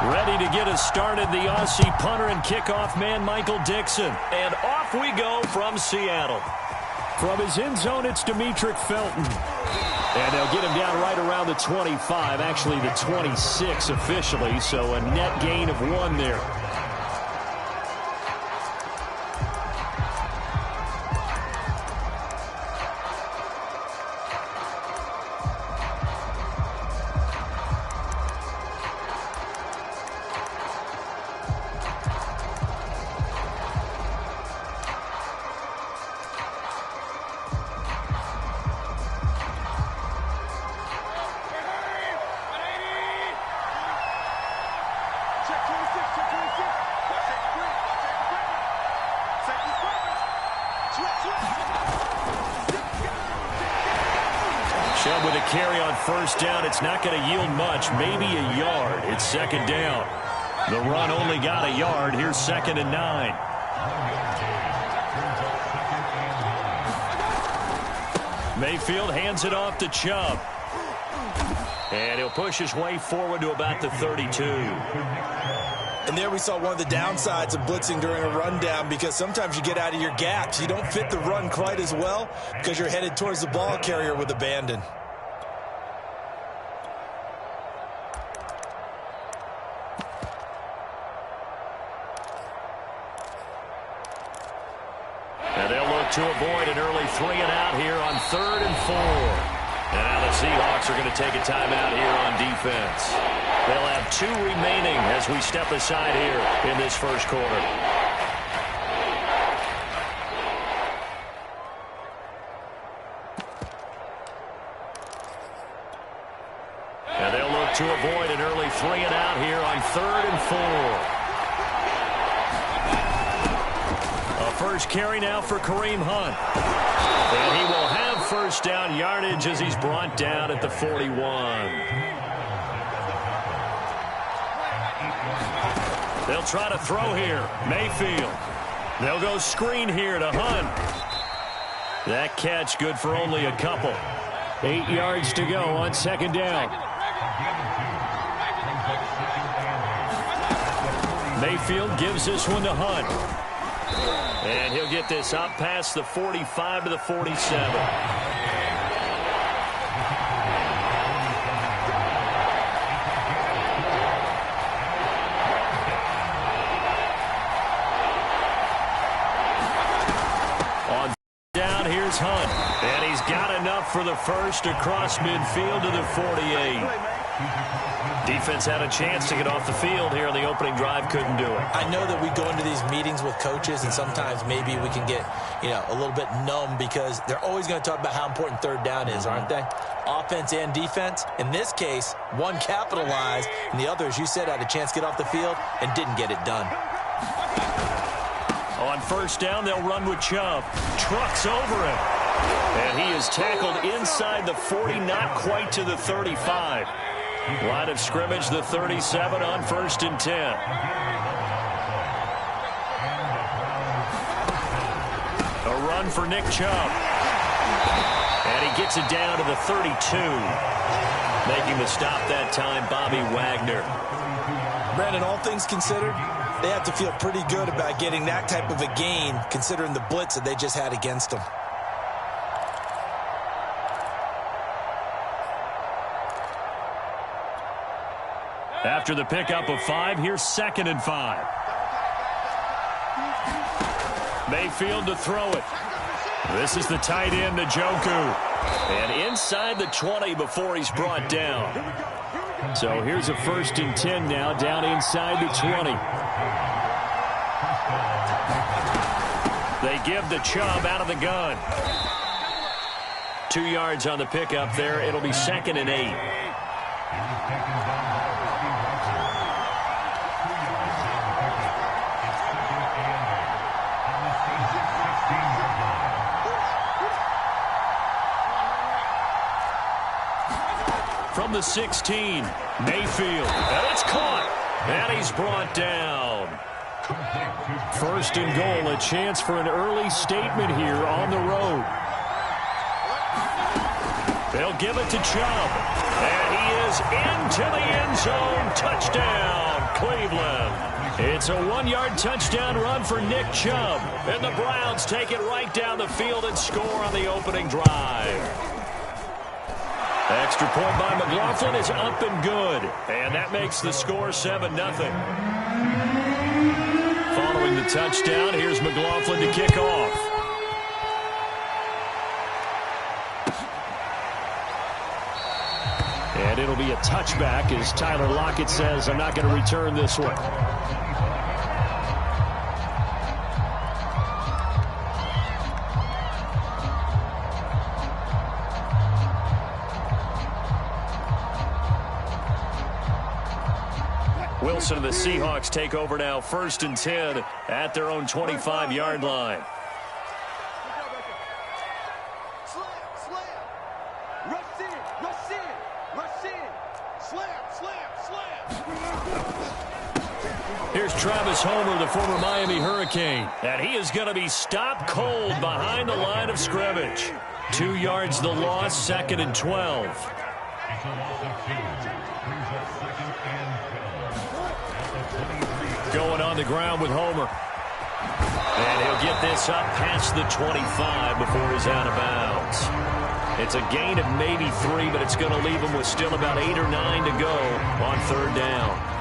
Ready to get us started, the Aussie punter and kickoff man, Michael Dixon. And off we go from Seattle. From his end zone, it's Demetric Felton. And they'll get him down right around the 25, actually the 26 officially, so a net gain of 1 there. Chubb with a carry on first down. It's not going to yield much, maybe a yard. It's second down. The run only got a yard. Here's 2nd and 9. Mayfield hands it off to Chubb. And he'll push his way forward to about the 32. And there we saw one of the downsides of blitzing during a rundown, because sometimes you get out of your gaps. You don't fit the run quite as well because you're headed towards the ball carrier with abandon. And they'll look to avoid an early 3-and-out here on 3rd and 4. And now the Seahawks are going to take a timeout here on defense. They'll have 2 remaining as we step aside here in this first quarter. And they'll look to avoid an early 3-and-out here on 3rd and 4. A first carry now for Kareem Hunt. And he will have first down yardage as he's brought down at the 41. They'll try to throw here. Mayfield. They'll go screen here to Hunt. That catch good for only a couple. 8 yards to go on 2nd down. Mayfield gives this one to Hunt. And he'll get this up past the 45 to the 47. On down, here's Hunt. And he's got enough for the first across midfield to the 48. Defense had a chance to get off the field here on the opening drive, couldn't do it. I know that we go into these meetings with coaches, and sometimes maybe we can get, a little bit numb because they're always going to talk about how important 3rd down is, aren't they? Offense and defense. In this case, one capitalized, and the other, as you said, had a chance to get off the field and didn't get it done. On first down, they'll run with Chubb. Trucks over him. And he is tackled inside the 40, not quite to the 35. Line of scrimmage, the 37 on 1st and 10. A run for Nick Chubb. And he gets it down to the 32. Making the stop that time, Bobby Wagner. Brandon, all things considered, they have to feel pretty good about getting that type of a gain, considering the blitz that they just had against them. After the pickup of 5, here's 2nd and 5. Mayfield to throw it. This is the tight end, Njoku. And inside the 20 before he's brought down. So here's a 1st and 10 now, down inside the 20. They give the Chubb out of the gun. 2 yards on the pickup there. It'll be 2nd and 8. From the 16, Mayfield. And it's caught. And he's brought down. 1st and goal, a chance for an early statement here on the road. They'll give it to Chubb. And he is into the end zone. Touchdown, Cleveland. It's a 1-yard touchdown run for Nick Chubb. And the Browns take it right down the field and score on the opening drive. Extra point by McLaughlin is up and good. And that makes the score 7-0. Following the touchdown, here's McLaughlin to kick off. And it'll be a touchback as Tyler Lockett says, I'm not going to return this one. Wilson and the Seahawks take over now, 1st and 10 at their own 25-yard line. Here's Travis Homer, the former Miami Hurricane. And he is going to be stopped cold behind the line of scrimmage. 2 yards the loss, 2nd and 12. Going on the ground with Homer. And he'll get this up past the 25 before he's out of bounds. It's a gain of maybe 3, but it's going to leave him with still about 8 or 9 to go on 3rd down.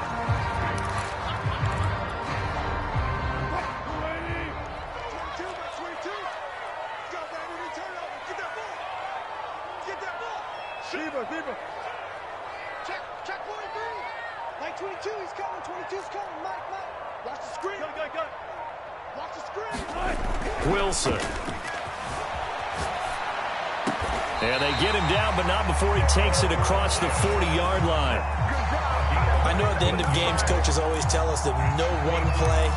Check 43. Like 22, he's coming. 22's coming. Mike. Watch the screen. Go. Watch the screen. Wilson. And they get him down, but not before he takes it across the 40-yard line. I know at the end of games, coaches always tell us that no one play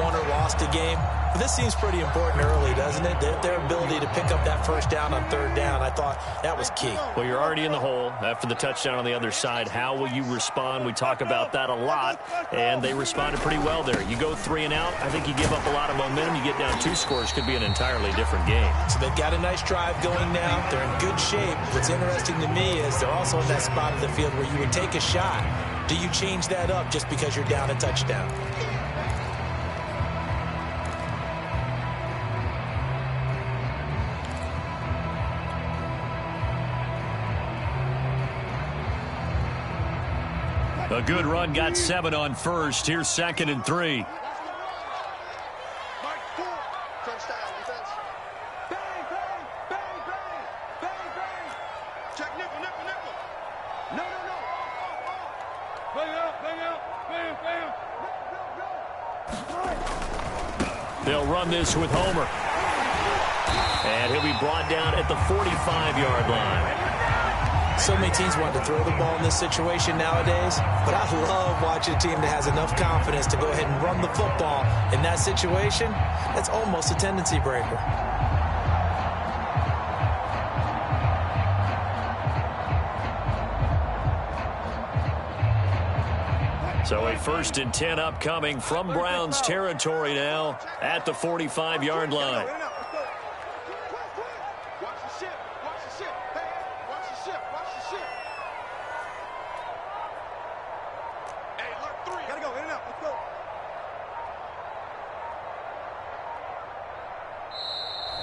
won or lost a game. But this seems pretty important early, doesn't it? Their ability to pick up that 1st down on 3rd down, I thought that was key. Well, you're already in the hole after the touchdown on the other side. How will you respond? We talk about that a lot, and they responded pretty well there. You go 3 and out, I think you give up a lot of momentum. You get down 2 scores, could be an entirely different game. So they've got a nice drive going now. They're in good shape. What's interesting to me is they're also in that spot of the field where you would take a shot. Do you change that up just because you're down a touchdown? A good run, got 7 on 1st. Here's 2nd and 3. Check nickel. No. Bam. They'll run this with Homer. And he'll be brought down at the 45-yard line. So many teams want to throw the ball in this situation nowadays, but I love watching a team that has enough confidence to go ahead and run the football. In that situation, that's almost a tendency breaker. So a 1st and 10 upcoming from Browns territory now at the 45-yard line.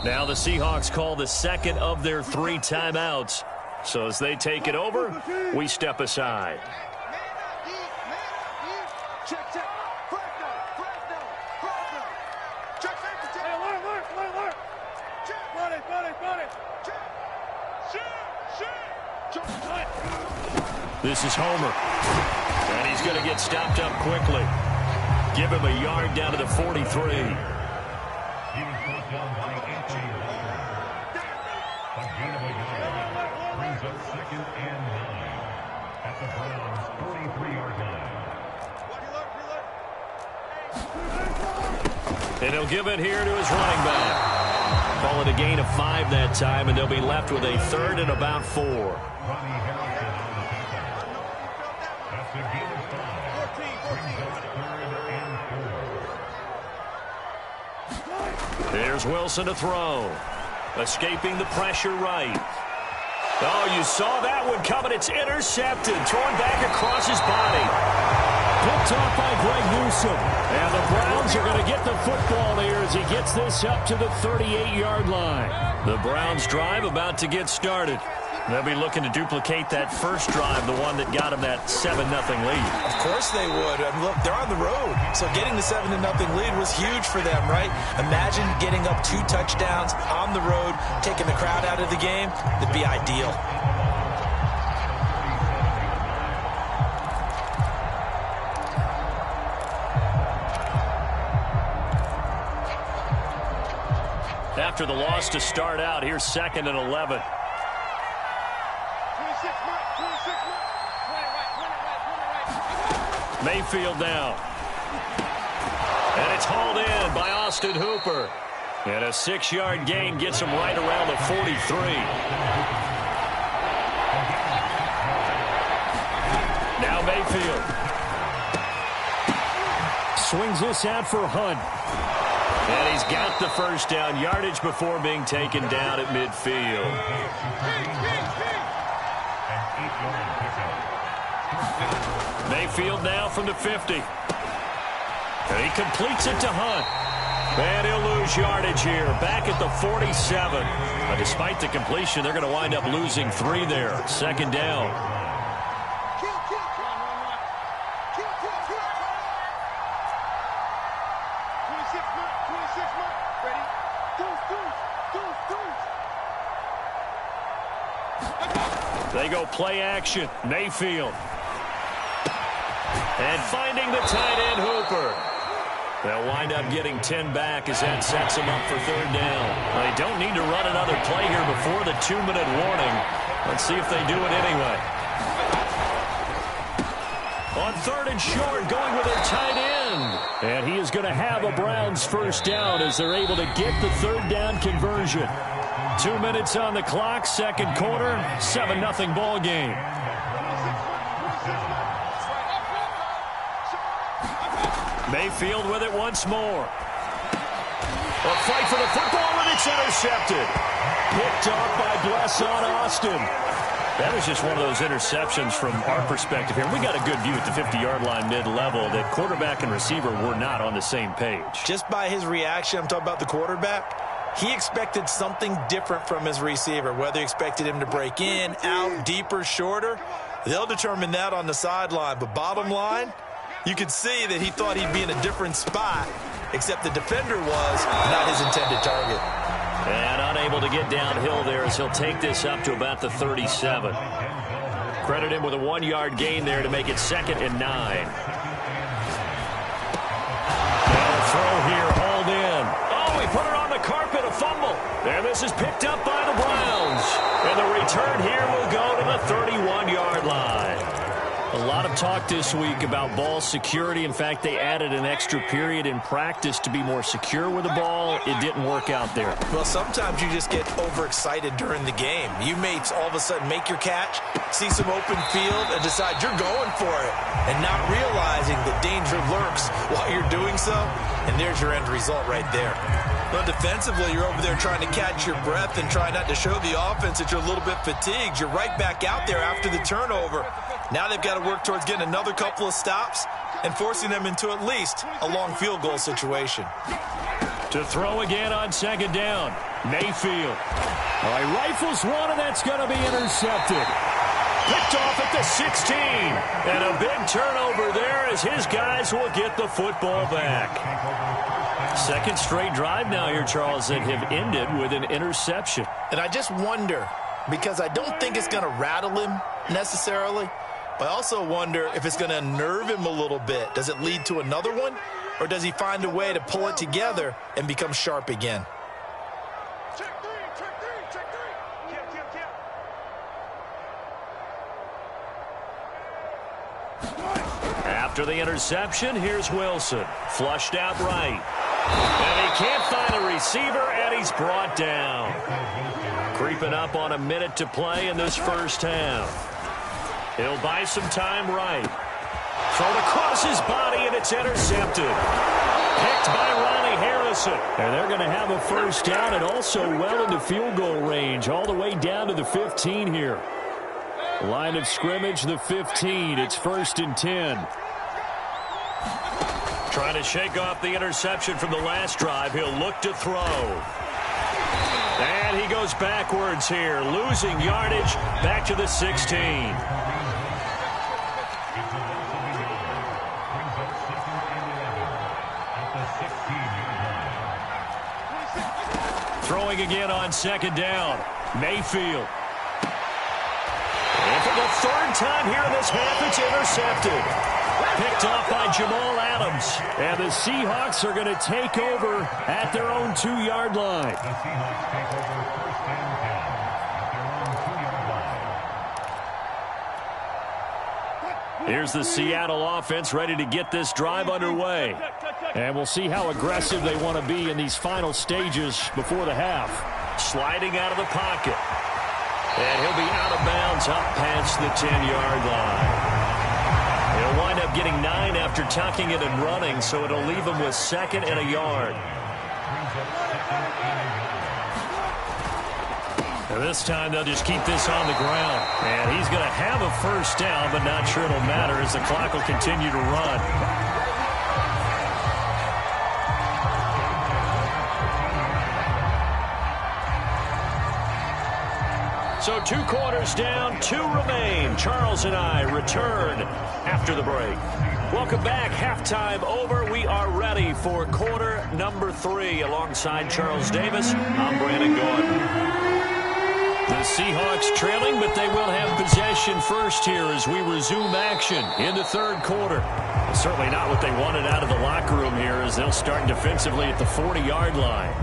Now the Seahawks call the 2nd of their 3 timeouts. So as they take it over, we step aside. This is Homer. And he's going to get stopped up quickly. Give him a yard down to the 43. And he'll give it here to his running back. Call it a gain of 5 that time, and they'll be left with a 3rd and about 4. There's Wilson to throw. Escaping the pressure right. Oh, you saw that one coming. It's intercepted. Thrown back across his body. Picked off by Greg Newsome. And the Browns are going to get the football here as he gets this up to the 38-yard line. The Browns drive about to get started. They'll be looking to duplicate that first drive, the one that got them that 7-0 lead. Of course they would. I mean, look, they're on the road. So getting the 7-0 lead was huge for them, right? Imagine getting up 2 touchdowns on the road, taking the crowd out of the game. That'd be ideal. After the loss to start out, here's 2nd and 11. Mayfield now. And it's hauled in by Austin Hooper. And a 6-yard gain gets him right around the 43. Now Mayfield. Swings this out for Hunt. And he's got the first down, yardage before being taken down at midfield. Mayfield now from the 50. And he completes it to Hunt. And he'll lose yardage here, back at the 47. But despite the completion, they're going to wind up losing 3 there. 2nd down. They go play action. Mayfield. And finding the tight end, Hooper. They'll wind up getting 10 back as that sets them up for 3rd down. They don't need to run another play here before the 2-minute warning. Let's see if they do it anyway. On 3rd and short, going with their tight end. And he is going to have a Browns first down as they're able to get the 3rd down conversion. 2 minutes on the clock, 2nd quarter, 7-0 ball game. Mayfield with it once more. A fight for the football, and it's intercepted. Picked off by Blesson Austin. That was just one of those interceptions from our perspective here. We got a good view at the 50-yard line mid-level that quarterback and receiver were not on the same page. Just by his reaction, I'm talking about the quarterback, he expected something different from his receiver, whether he expected him to break in, out, deeper, shorter. They'll determine that on the sideline. But bottom line, you could see that he thought he'd be in a different spot, except the defender was not his intended target. And unable to get downhill there as he'll take this up to about the 37. Credit him with a 1-yard gain there to make it 2nd and 9. Now throw here, hauled in. Oh, he put it on the carpet, a fumble. And this is picked up by the Browns. And the return here will go to the 31-yard line. A lot of talk this week about ball security. In fact, they added an extra period in practice to be more secure with the ball. It didn't work out there. Well, sometimes you just get overexcited during the game. You may all of a sudden make your catch, see some open field, and decide you're going for it, and not realizing that danger lurks while you're doing so, and there's your end result right there. But defensively, you're over there trying to catch your breath and try not to show the offense that you're a little bit fatigued. You're right back out there after the turnover. Now they've got to work towards getting another couple of stops and forcing them into at least a long field goal situation. To throw again on 2nd down, Mayfield. All right, rifles one, and that's going to be intercepted. Picked off at the 16. And a big turnover there as his guys will get the football back. 2nd straight drive now here, Charles, that have ended with an interception. And I just wonder, because I don't think it's going to rattle him necessarily, but I also wonder if it's going to unnerve him a little bit. Does it lead to another one? Or does he find a way to pull it together and become sharp again? Check three. After the interception, here's Wilson. Flushed out right. And he can't find a receiver, and he's brought down. Creeping up on a minute to play in this first half. He'll buy some time right. Thrown across his body, and it's intercepted. Picked by Ronnie Harrison. And they're going to have a first down and also well into field goal range, all the way down to the 15 here. Line of scrimmage, the 15. It's 1st and 10. Trying to shake off the interception from the last drive. He'll look to throw. And he goes backwards here, losing yardage back to the 16. Throwing again on second down. Mayfield. And for the third time here in this half, it's intercepted. Picked off by Jamal Adams. And the Seahawks are going to take over at their own 2-yard line. The Seahawks take over first and 10 at their own 2-yard line. Here's the Seattle offense ready to get this drive underway. And we'll see how aggressive they want to be in these final stages before the half. Sliding out of the pocket. And he'll be out of bounds up past the 10-yard line. He'll wind up getting 9 after tucking it and running, so it'll leave him with 2nd and a yard. And this time they'll just keep this on the ground. And he's going to have a first down, but not sure it'll matter as the clock will continue to run. So 2 quarters down, 2 remain. Charles and I return after the break. Welcome back. Halftime over. We are ready for quarter number 3. Alongside Charles Davis, I'm Brandon Gordon. The Seahawks trailing, but they will have possession first here as we resume action in the third quarter. Certainly not what they wanted out of the locker room here as they'll start defensively at the 40-yard line.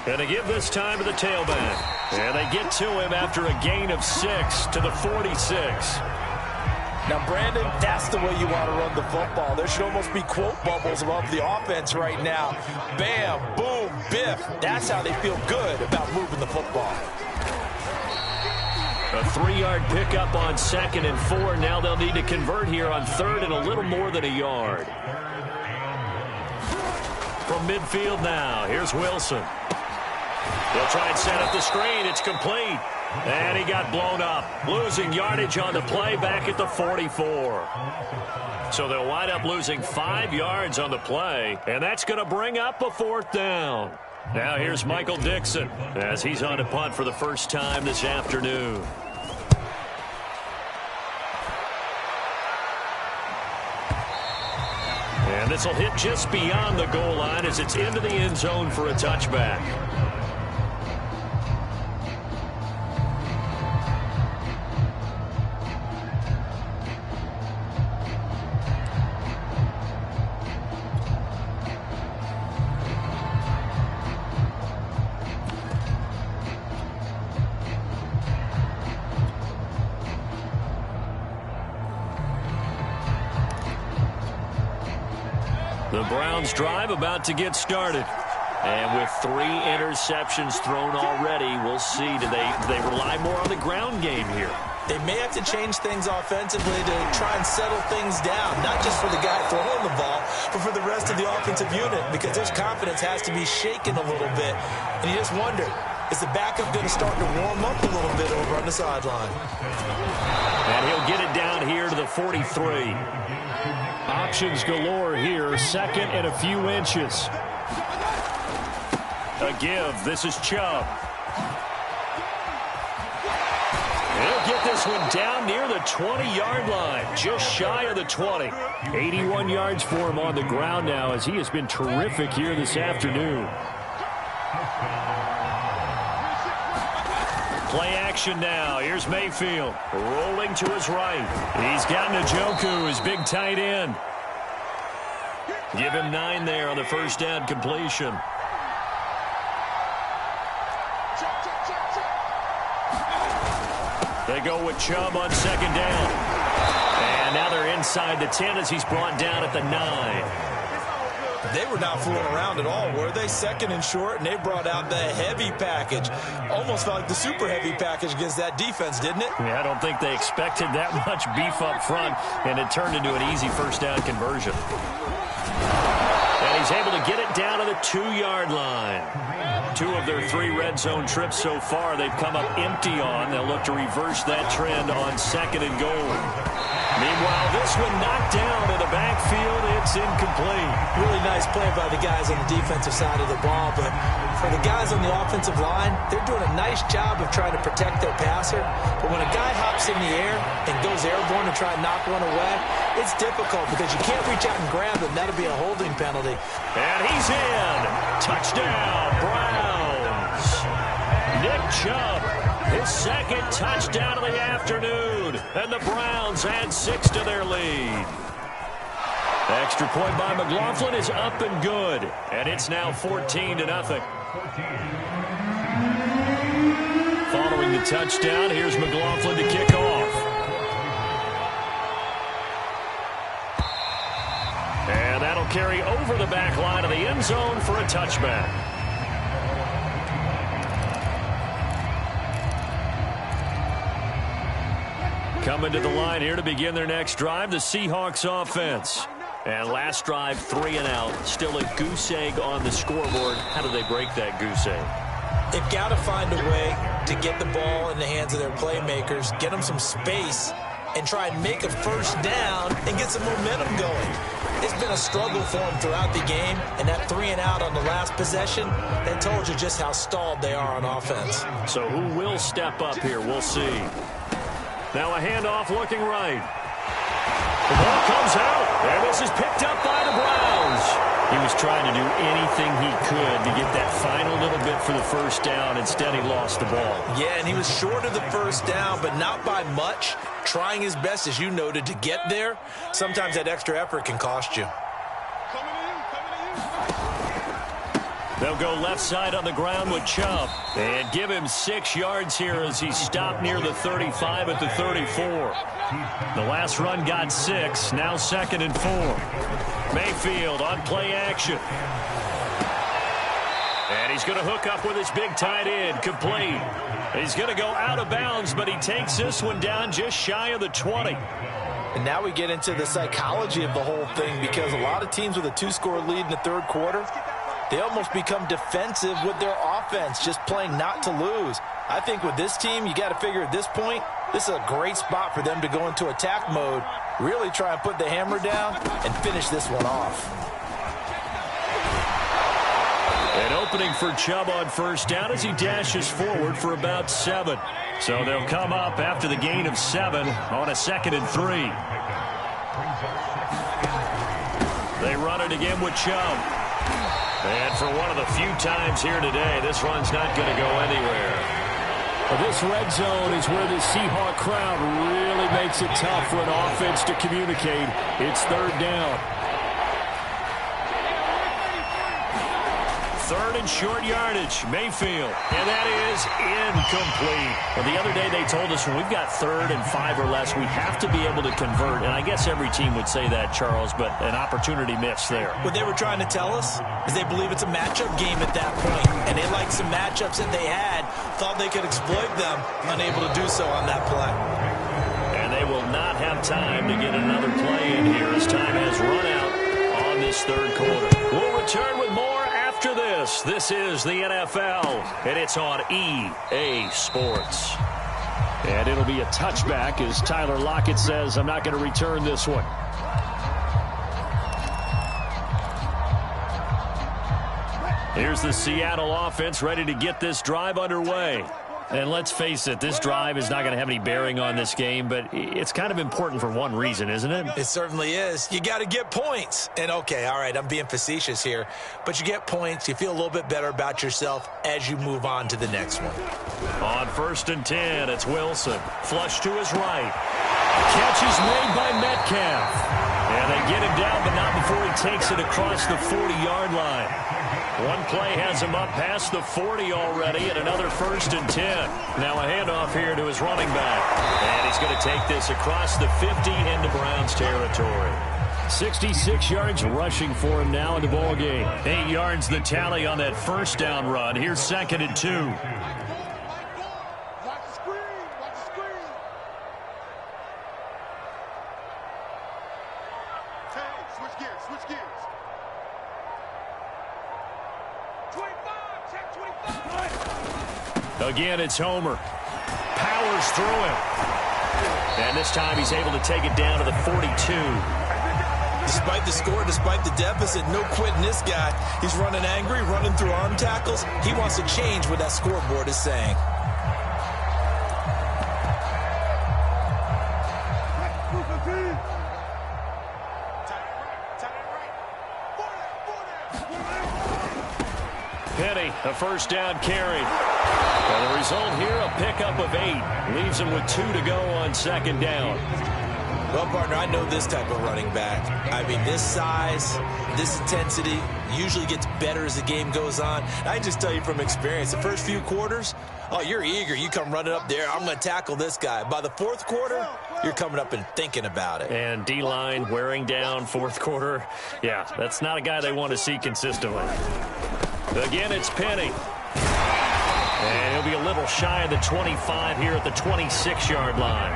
Going to give this time to the tailback. And they get to him after a gain of 6 to the 46. Now, Brandon, that's the way you want to run the football. There should almost be quote bubbles above the offense right now. Bam, boom, biff. That's how they feel good about moving the football. A 3-yard pickup on 2nd and 4. Now they'll need to convert here on 3rd and a little more than a yard. From midfield now, here's Wilson. They'll try and set up the screen. It's complete. And he got blown up. Losing yardage on the play back at the 44. So they'll wind up losing 5 yards on the play. And that's going to bring up a 4th down. Now here's Michael Dixon as he's on to punt for the first time this afternoon. And this will hit just beyond the goal line as it's into the end zone for a touchback. The Browns drive about to get started. And with 3 interceptions thrown already, we'll see. Do they rely more on the ground game here? They may have to change things offensively to try and settle things down, not just for the guy throwing the ball, but for the rest of the offensive unit, because his confidence has to be shaken a little bit. And you just wonder, is the backup going to start to warm up a little bit over on the sideline? And he'll get it down here to the 43. Options galore here, 2nd and a few inches. A give. This is Chubb. He'll get this one down near the 20-yard line, just shy of the 20. 81 yards for him on the ground now as he has been terrific here this afternoon. Play action now. Here's Mayfield rolling to his right. He's got Njoku, his big tight end. Give him 9 there on the first down completion. They go with Chubb on 2nd down. And now they're inside the 10 as he's brought down at the 9. They were not fooling around at all, were they? 2nd and short, and they brought out the heavy package. Almost felt like the super heavy package against that defense, didn't it? Yeah, I don't think they expected that much beef up front, and it turned into an easy first down conversion. And he's able to get it down to the 2-yard line. 2 of their 3 red zone trips so far they've come up empty on. They'll look to reverse that trend on 2nd and goal. Meanwhile, this one knocked down in the backfield. It's incomplete. Really nice play by the guys on the defensive side of the ball, but for the guys on the offensive line, they're doing a nice job of trying to protect their passer. But when a guy hops in the air and goes airborne to try and knock one away, it's difficult because you can't reach out and grab him. That'll be a holding penalty. And he's in. Touchdown, Browns. Nick Chubb, his 2nd touchdown of the afternoon. And the Browns add 6 to their lead. Extra point by McLaughlin is up and good. And it's now 14-0. Following the touchdown, here's McLaughlin to kick off. And that'll carry over the back line of the end zone for a touchback. Coming to the line here to begin their next drive, the Seahawks offense. And last drive, 3 and out. Still a goose egg on the scoreboard. How do they break that goose egg? They've got to find a way to get the ball in the hands of their playmakers, get them some space, and try and make a first down and get some momentum going. It's been a struggle for them throughout the game, and that 3 and out on the last possession, that told you just how stalled they are on offense. So who will step up here? We'll see. Now a handoff looking right. The ball comes out, and this is picked up by the Browns. He was trying to do anything he could to get that final little bit for the first down. Instead, he lost the ball. Yeah, and he was short of the first down, but not by much. Trying his best, as you noted, to get there. Sometimes that extra effort can cost you. They'll go left side on the ground with Chubb and give him 6 yards here as he stopped near the 35 at the 34. The last run got 6, now 2nd and 4. Mayfield on play action. And he's going to hook up with his big tight end, complete. He's going to go out of bounds, but he takes this one down just shy of the 20. And now we get into the psychology of the whole thing, because a lot of teams with a 2-score lead in the 3rd quarter, they almost become defensive with their offense, just playing not to lose. I think with this team, you got to figure at this point, this is a great spot for them to go into attack mode, really try and put the hammer down and finish this one off. An opening for Chubb on first down as he dashes forward for about 7. So they'll come up after the gain of 7 on a 2nd and 3. They run it again with Chubb. And for one of the few times here today, this run's not going to go anywhere. Well, this red zone is where the Seahawk crowd really makes it tough for an offense to communicate. It's 3rd down. 3rd and short yardage, Mayfield. And that is incomplete. Well, the other day they told us when we've got 3rd and 5 or less, we have to be able to convert. And I guess every team would say that, Charles, but an opportunity missed there. What they were trying to tell us is they believe it's a matchup game at that point. And they liked some matchups that they had, thought they could exploit them, unable to do so on that play. And they will not have time to get another play in here as time has run out on this 3rd quarter. We'll return with more after this. This is the NFL, and it's on EA Sports. And it'll be a touchback as Tyler Lockett says, I'm not going to return this one. Here's the Seattle offense ready to get this drive underway. And let's face it, this drive is not going to have any bearing on this game, but it's kind of important for one reason, isn't it? It certainly is. You got to get points. And, okay, all right, I'm being facetious here, but you get points. You feel a little bit better about yourself as you move on to the next one. On 1st and 10, it's Wilson. Flush to his right. Catch is made by Metcalf. And they get him down, but not before he takes it across the 40-yard line. One play has him up past the 40 already, and another 1st and 10. Now a handoff here to his running back. And he's going to take this across the 50 into Browns territory. 66 yards rushing for him now in the ball game. 8 yards the tally on that 1st down run. Here's 2nd and 2. Watch the screen. Watch the screen. Hey, switch gears. Switch gears. Again, it's Homer. Powers through him. And this time he's able to take it down to the 42. Despite the score, despite the deficit, no quitting this guy. He's running angry, running through arm tackles. He wants to change what that scoreboard is saying. Penny, a first down carry. And the result here, a pickup of 8. Leaves him with 2 to go on second down. Well, partner, I know this type of running back. I mean, this size, this intensity usually gets better as the game goes on. I just tell you from experience, the first few quarters, oh, you're eager. You come running up there, I'm going to tackle this guy. By the fourth quarter, you're coming up and thinking about it. And D-line wearing down fourth quarter. Yeah, that's not a guy they want to see consistently. Again, it's Penny. And he'll be a little shy of the 25 here at the 26-yard line.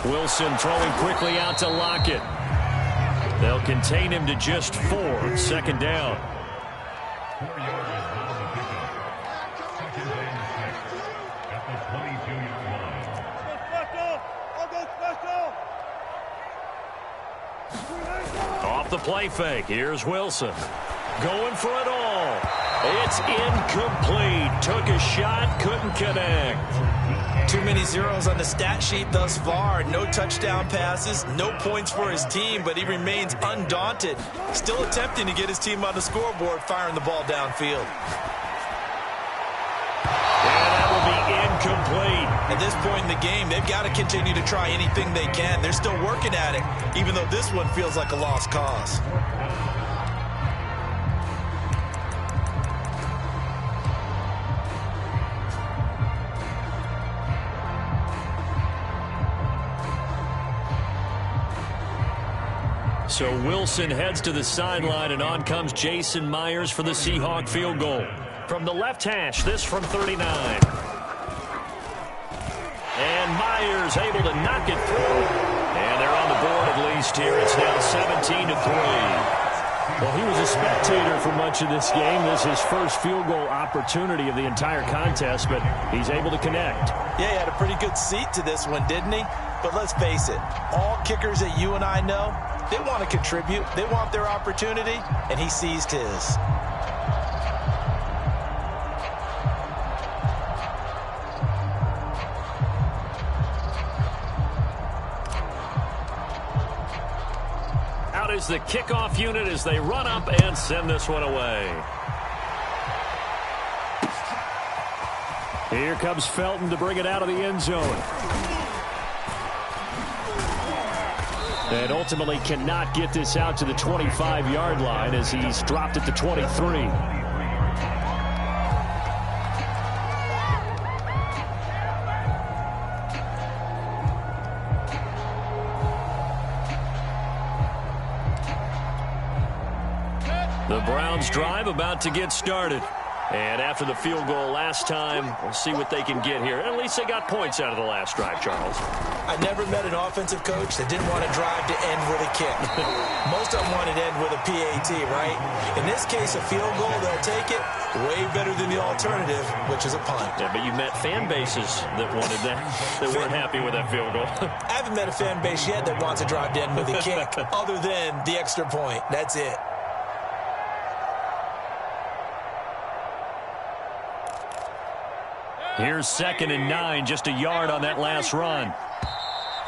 Wilson throwing quickly out to Lockett. They'll contain him to just 4. Second down. 4 yards out of the pickup. Second and 6 at the 22-yard line. Off the play fake. Here's Wilson. Going for it all. It's incomplete. Took a shot, couldn't connect. Too many zeros on the stat sheet thus far. No touchdown passes, no points for his team, but he remains undaunted. Still attempting to get his team on the scoreboard, firing the ball downfield. And that will be incomplete. At this point in the game, they've got to continue to try anything they can. They're still working at it, even though this one feels like a lost cause. So Wilson heads to the sideline, and on comes Jason Myers for the Seahawk field goal. From the left hash, this from 39. And Myers able to knock it through. And they're on the board at least here. It's now 17-3. Well, he was a spectator for much of this game. This is his first field goal opportunity of the entire contest, but he's able to connect. Yeah, he had a pretty good seat to this one, didn't he? But let's face it, all kickers that you and I know, they want to contribute. They want their opportunity, and he seized his. Out is the kickoff unit as they run up and send this one away. Here comes Felton to bring it out of the end zone. And ultimately cannot get this out to the 25-yard line as he's dropped at the 23. The Browns drive about to get started. And after the field goal last time, we'll see what they can get here. At least they got points out of the last drive, Charles. I never met an offensive coach that didn't want to drive to end with a kick. Most of them wanted to end with a PAT, right? In this case, a field goal, they'll take it. Way better than the alternative, which is a punt. Yeah, but you met fan bases that wanted that, that weren't happy with that field goal. I haven't met a fan base yet that wants to drive to end with a kick, other than the extra point. That's it. Here's 2nd and 9, just a yard on that last run.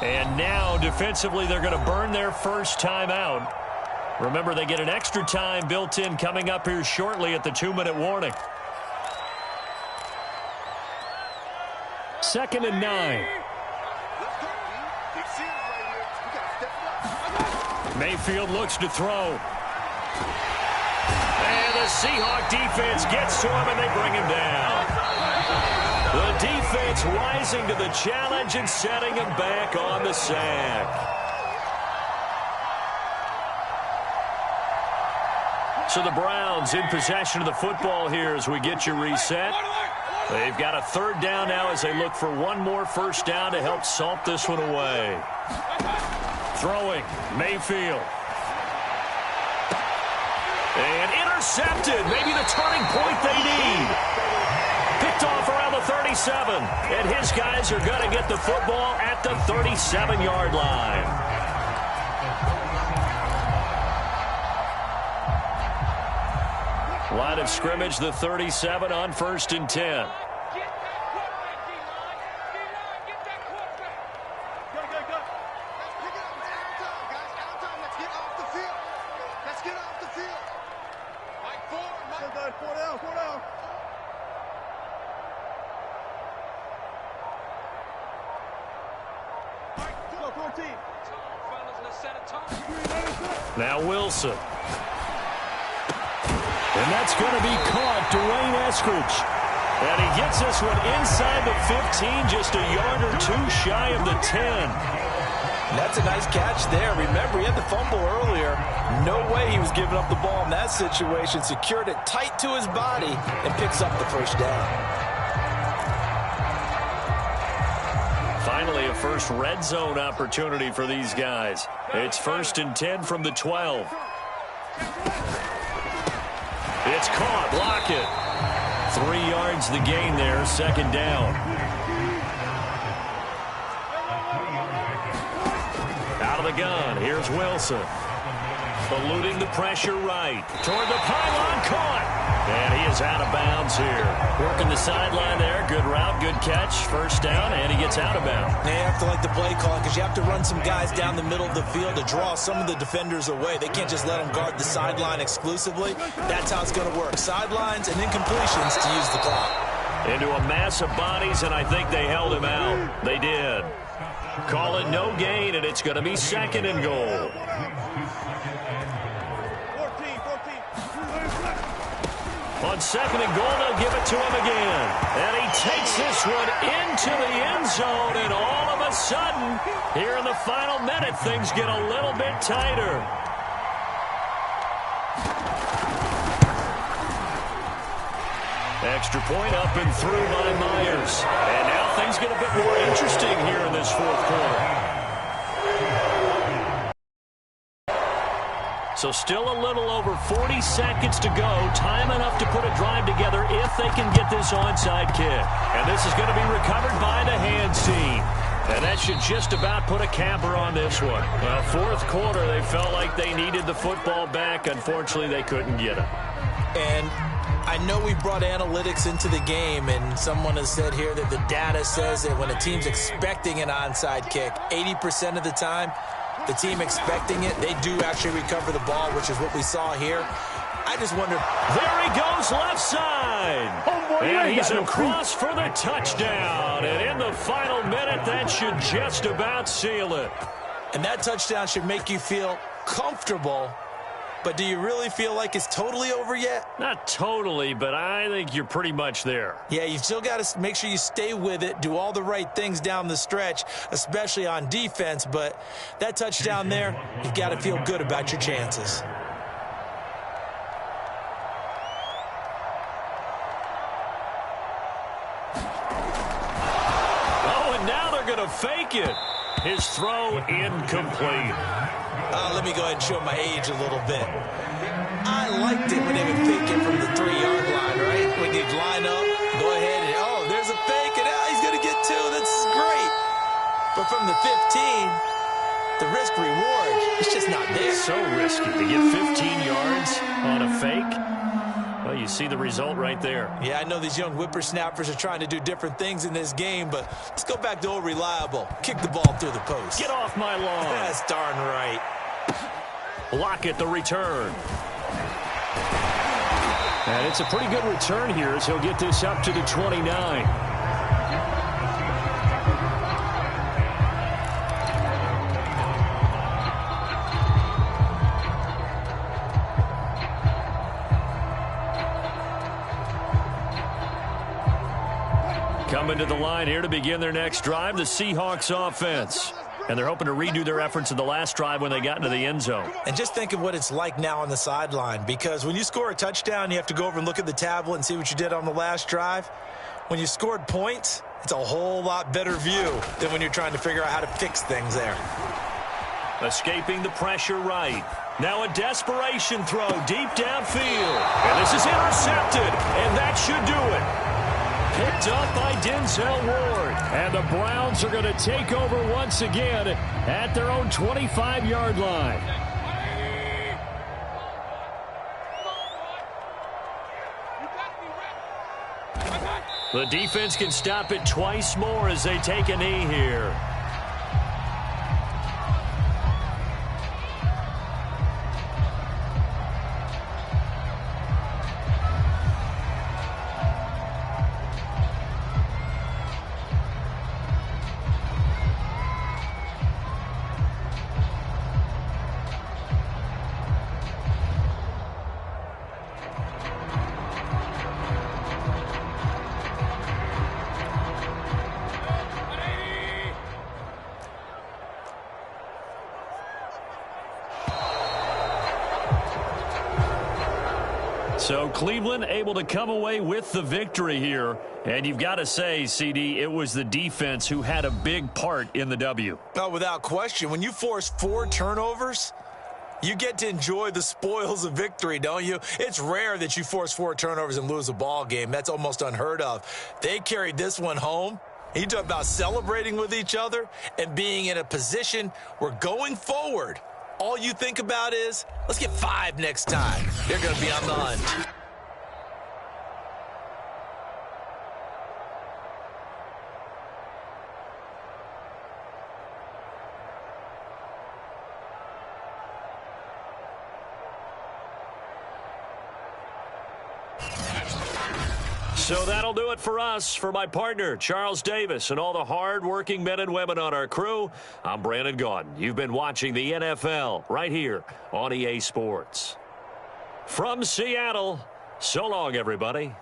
And now, defensively, they're going to burn their first time out. Remember, they get an extra time built in coming up here shortly at the 2-minute warning. 2nd and 9. Mayfield looks to throw. And the Seahawk defense gets to him, and they bring him down. The defense rising to the challenge and setting him back on the sack. So the Browns in possession of the football here as we get you reset. They've got a third down now as they look for one more first down to help salt this one away. Throwing, Mayfield. And intercepted. Maybe the turning point they need. Picked off around the 37. And his guys are going to get the football at the 37-yard line. Line of scrimmage, the 37 on 1st and 10. Now Wilson. And that's going to be caught, Dwayne Eskridge. And he gets this one inside the 15, just a yard or two shy of the 10. And that's a nice catch there. Remember, he had the fumble earlier. No way he was giving up the ball in that situation. Secured it tight to his body and picks up the first down. Finally, a first red zone opportunity for these guys. It's 1st and 10 from the 12. It's caught. Block it. 3 yards the gain there. 2nd down. Out of the gun. Here's Wilson. Eluding the pressure right. Toward the pylon. Caught. And he is out of bounds here. Working the sideline there. Good route. Good catch. 1st down. And he gets out of bounds. They have to like the play call because you have to run some guys down the middle of the field to draw some of the defenders away. They can't just let them guard the sideline exclusively. That's how it's going to work. Sidelines and then completions to use the clock. Into a mass of bodies, and I think they held him out. They did. Call it no gain, and it's going to be 2nd and goal. On 2nd and goal, they'll give it to him again. And he takes this one into the end zone, and all of a sudden, here in the final minute, things get a little bit tighter. Extra point up and through by Myers. And now things get a bit more interesting here in this 4th quarter. So still a little over 40 seconds to go. Time enough to put a drive together if they can get this onside kick. And this is going to be recovered by the hands team. And that should just about put a capper on this one. Well, 4th quarter, they felt like they needed the football back. Unfortunately, they couldn't get it. And I know we brought analytics into the game, and someone has said here that the data says that when a team's expecting an onside kick, 80% of the time, the team expecting it, they do actually recover the ball, which is what we saw here. I just wonder. There he goes, left side. Oh boy, and he's across for the touchdown. And in the final minute, that should just about seal it. And that touchdown should make you feel comfortable. But do you really feel like it's totally over yet? Not totally, but I think you're pretty much there. Yeah, you've still got to make sure you stay with it, do all the right things down the stretch, especially on defense. But that touchdown there, you've got to feel good about your chances. Oh, and now they're going to fake it. His throw incomplete. Let me go ahead and show my age a little bit. I liked it when they would fake it from the 3-yard line, right? When you'd line up, go ahead and, oh, there's a fake, and he's going to get 2. That's great. But from the 15, the risk-reward, it's just not there. So risky to get 15 yards on a fake. Well, you see the result right there. Yeah, I know these young whippersnappers are trying to do different things in this game, but let's go back to old reliable. Kick the ball through the post. Get off my lawn. That's darn right. Lockett the return. And it's a pretty good return here as he'll get this up to the 29. Coming to the line here to begin their next drive, the Seahawks offense. And they're hoping to redo their efforts in the last drive when they got into the end zone. And just think of what it's like now on the sideline, because when you score a touchdown, you have to go over and look at the tablet and see what you did on the last drive. When you scored points, it's a whole lot better view than when you're trying to figure out how to fix things there. Escaping the pressure right. Now a desperation throw deep downfield. And this is intercepted, and that should do it. Picked up by Denzel Ward. And the Browns are going to take over once again at their own 25-yard line. The defense can stop it twice more as they take a knee here. So Cleveland able to come away with the victory here. And you've got to say, CD, it was the defense who had a big part in the W. Oh, without question. When you force 4 turnovers, you get to enjoy the spoils of victory, don't you? It's rare that you force 4 turnovers and lose a ball game. That's almost unheard of. They carried this one home. You talk about celebrating with each other and being in a position where going forward, all you think about is, let's get 5 next time. They're going to be on the hunt. So that'll do it for us. For my partner, Charles Davis, and all the hard-working men and women on our crew, I'm Brandon Gaudin. You've been watching the NFL right here on EA Sports. From Seattle, so long, everybody.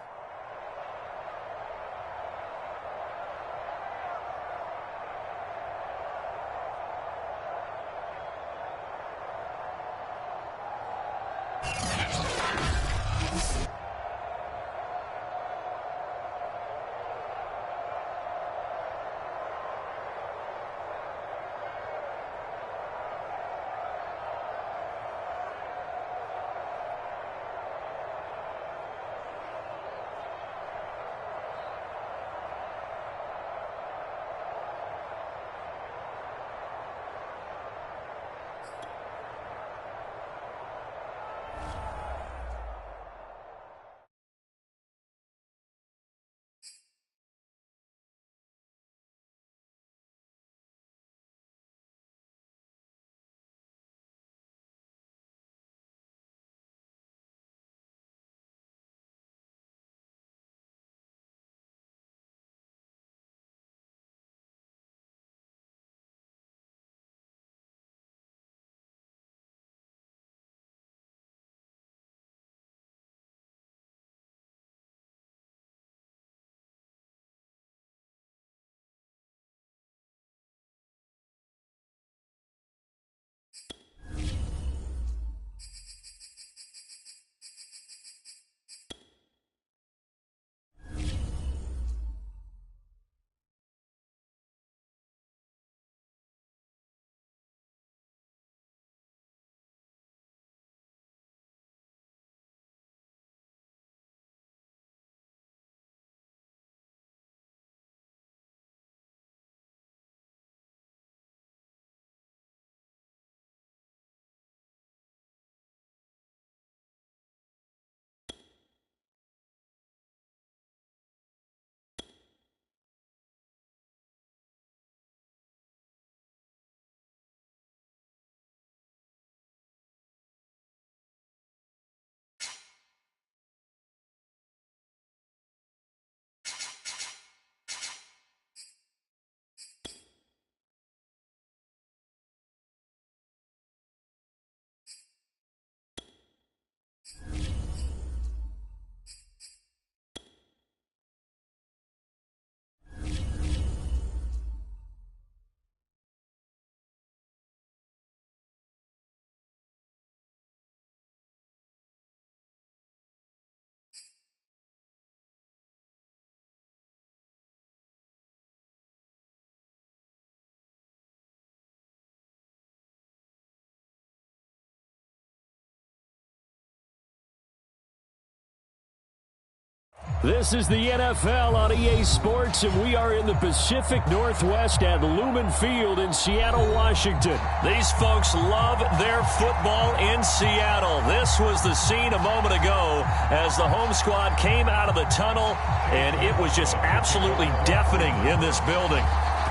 This is the NFL on EA Sports, and we are in the Pacific Northwest at Lumen Field in Seattle, Washington. These folks love their football in Seattle. This was the scene a moment ago as the home squad came out of the tunnel, and it was just absolutely deafening in this building.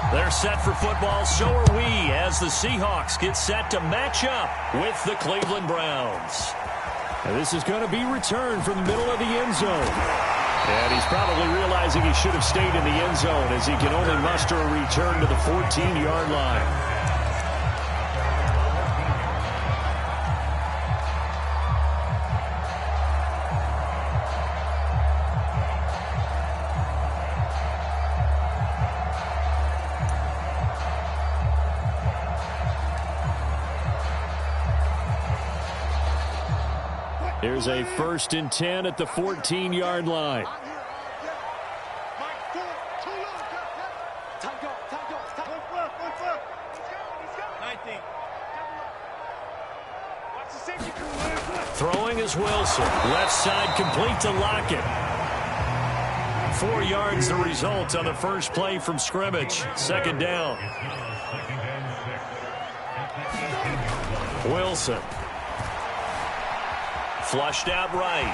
They're set for football, so are we, as the Seahawks get set to match up with the Cleveland Browns. And this is going to be returned from the middle of the end zone. And he's probably realizing he should have stayed in the end zone as he can only muster a return to the 14-yard line. Here's a 1st and 10 at the 14-yard line. Throwing is Wilson. Left side complete to Lockett. 4 yards the result on the first play from scrimmage. 2nd down. Wilson. Flushed out right.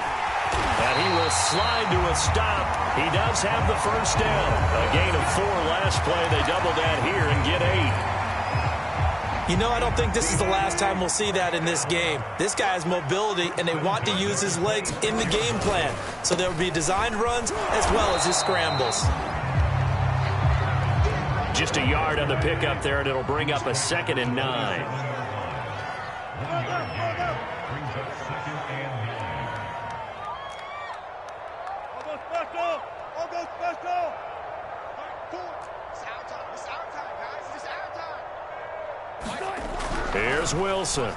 And he will slide to a stop. He does have the 1st down. A gain of 4 last play. They double that here and get 8. You know, I don't think this is the last time we'll see that in this game. This guy has mobility, and they want to use his legs in the game plan. So there will be designed runs as well as his scrambles. Just a yard on the pickup there, and it'll bring up a 2nd and 9. Brings up 2nd and 9. I'll go special. It's our time. It's our time, guys. It's our time. Here's Wilson.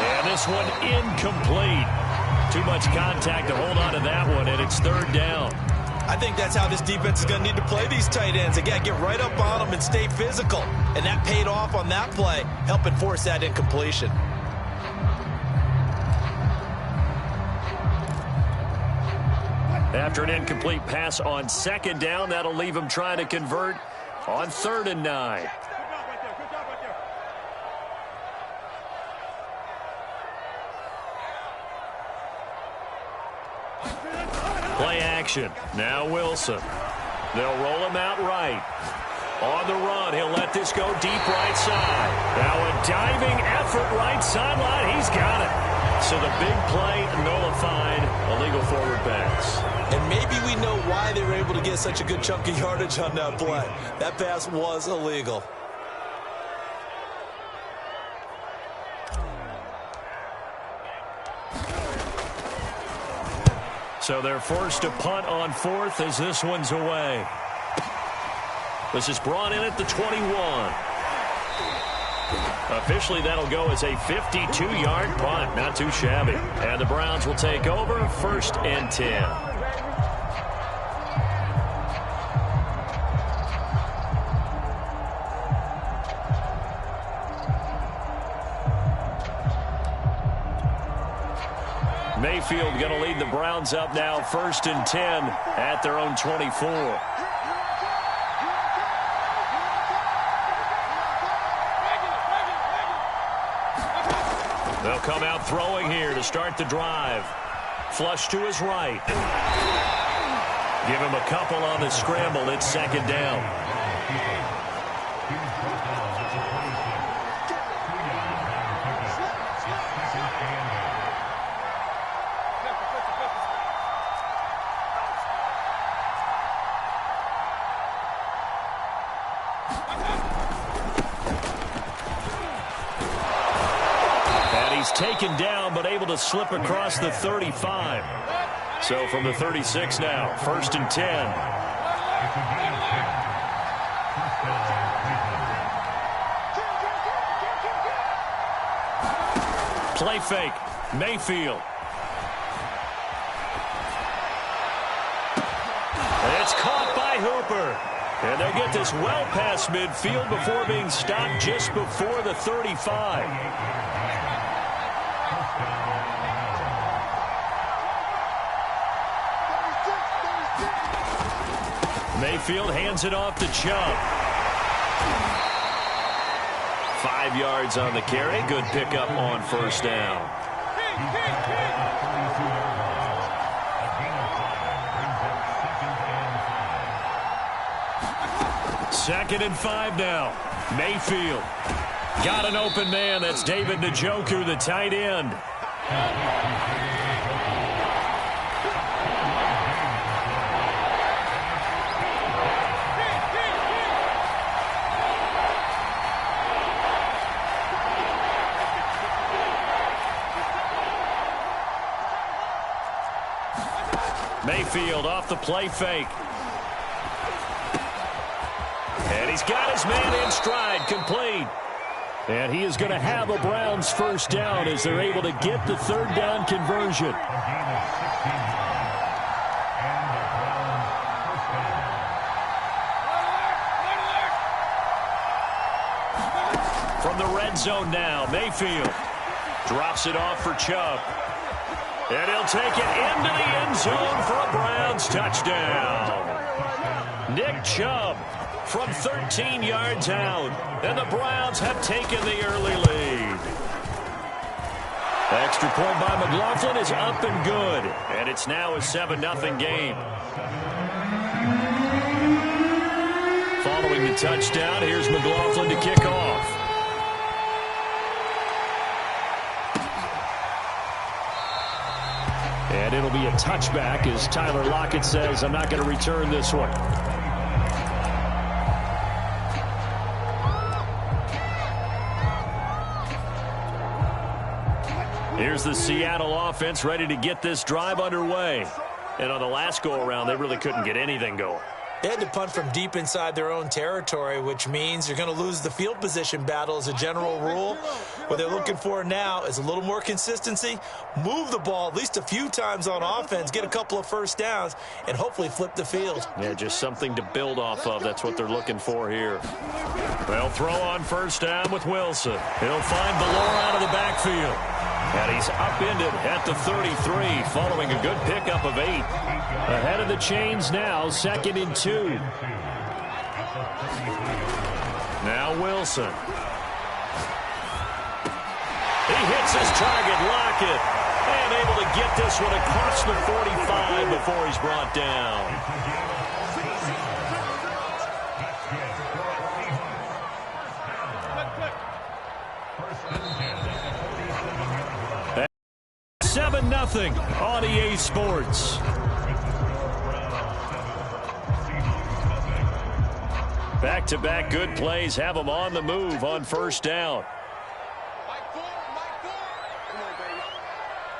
And this one incomplete. Too much contact to hold on to that one, and it's 3rd down. I think that's how this defense is going to need to play these tight ends. Again, get right up on them and stay physical. And that paid off on that play, helping force that incompletion. After an incomplete pass on 2nd down, that'll leave him trying to convert on 3rd and 9. Play action. Now Wilson. They'll roll him out right. On the run, he'll let this go deep right side. Now a diving effort right sideline. He's got it. So the big play nullified, illegal forward pass. And maybe we know why they were able to get such a good chunk of yardage on that play. That pass was illegal. So they're forced to punt on 4th as this one's away. This is brought in at the 21. Officially, that'll go as a 52-yard punt. Not too shabby. And the Browns will take over 1st and 10. Mayfield going to lead the Browns up now 1st and 10 at their own 24. They'll come out throwing here to start the drive. Flush to his right. Give him a couple on the scramble. It's 2nd down. Taken down, but able to slip across the 35. So from the 36 now, 1st and 10. Play fake. Mayfield. It's caught by Hooper. And they'll get this well past midfield before being stopped just before the 35. Mayfield hands it off to Chubb. 5 yards on the carry. Good pickup on first down. Second and 5 now. Mayfield. Got an open man. That's David Njoku, the tight end. Mayfield off the play fake. And he's got his man in stride, complete. And he is going to have a Browns first down as they're able to get the third down conversion. From the red zone now, Mayfield drops it off for Chubb. And he'll take it into the end zone for a Browns touchdown. Nick Chubb from 13 yards out. And the Browns have taken the early lead. Extra point by McLaughlin is up and good. And it's now a 7-0 game. Following the touchdown, here's McLaughlin to kick off. And it'll be a touchback as Tyler Lockett says, I'm not going to return this one. Here's the Seattle offense ready to get this drive underway. And on the last go-around, they really couldn't get anything going. They had to punt from deep inside their own territory, which means you're going to lose the field position battle as a general rule. What they're looking for now is a little more consistency, move the ball at least a few times on offense, get a couple of first downs, and hopefully flip the field. Yeah, just something to build off of. That's what they're looking for here. They'll throw on first down with Wilson. He'll find Ballore out of the backfield. And he's upended at the 33 following a good pickup of 8. Ahead of the chains now, 2nd and 2. Now Wilson. He hits his target, Lockett. And able to get this one across the 45 before he's brought down. Nothing on EA Sports. Back-to-back good plays have them on the move on first down. Come on, baby.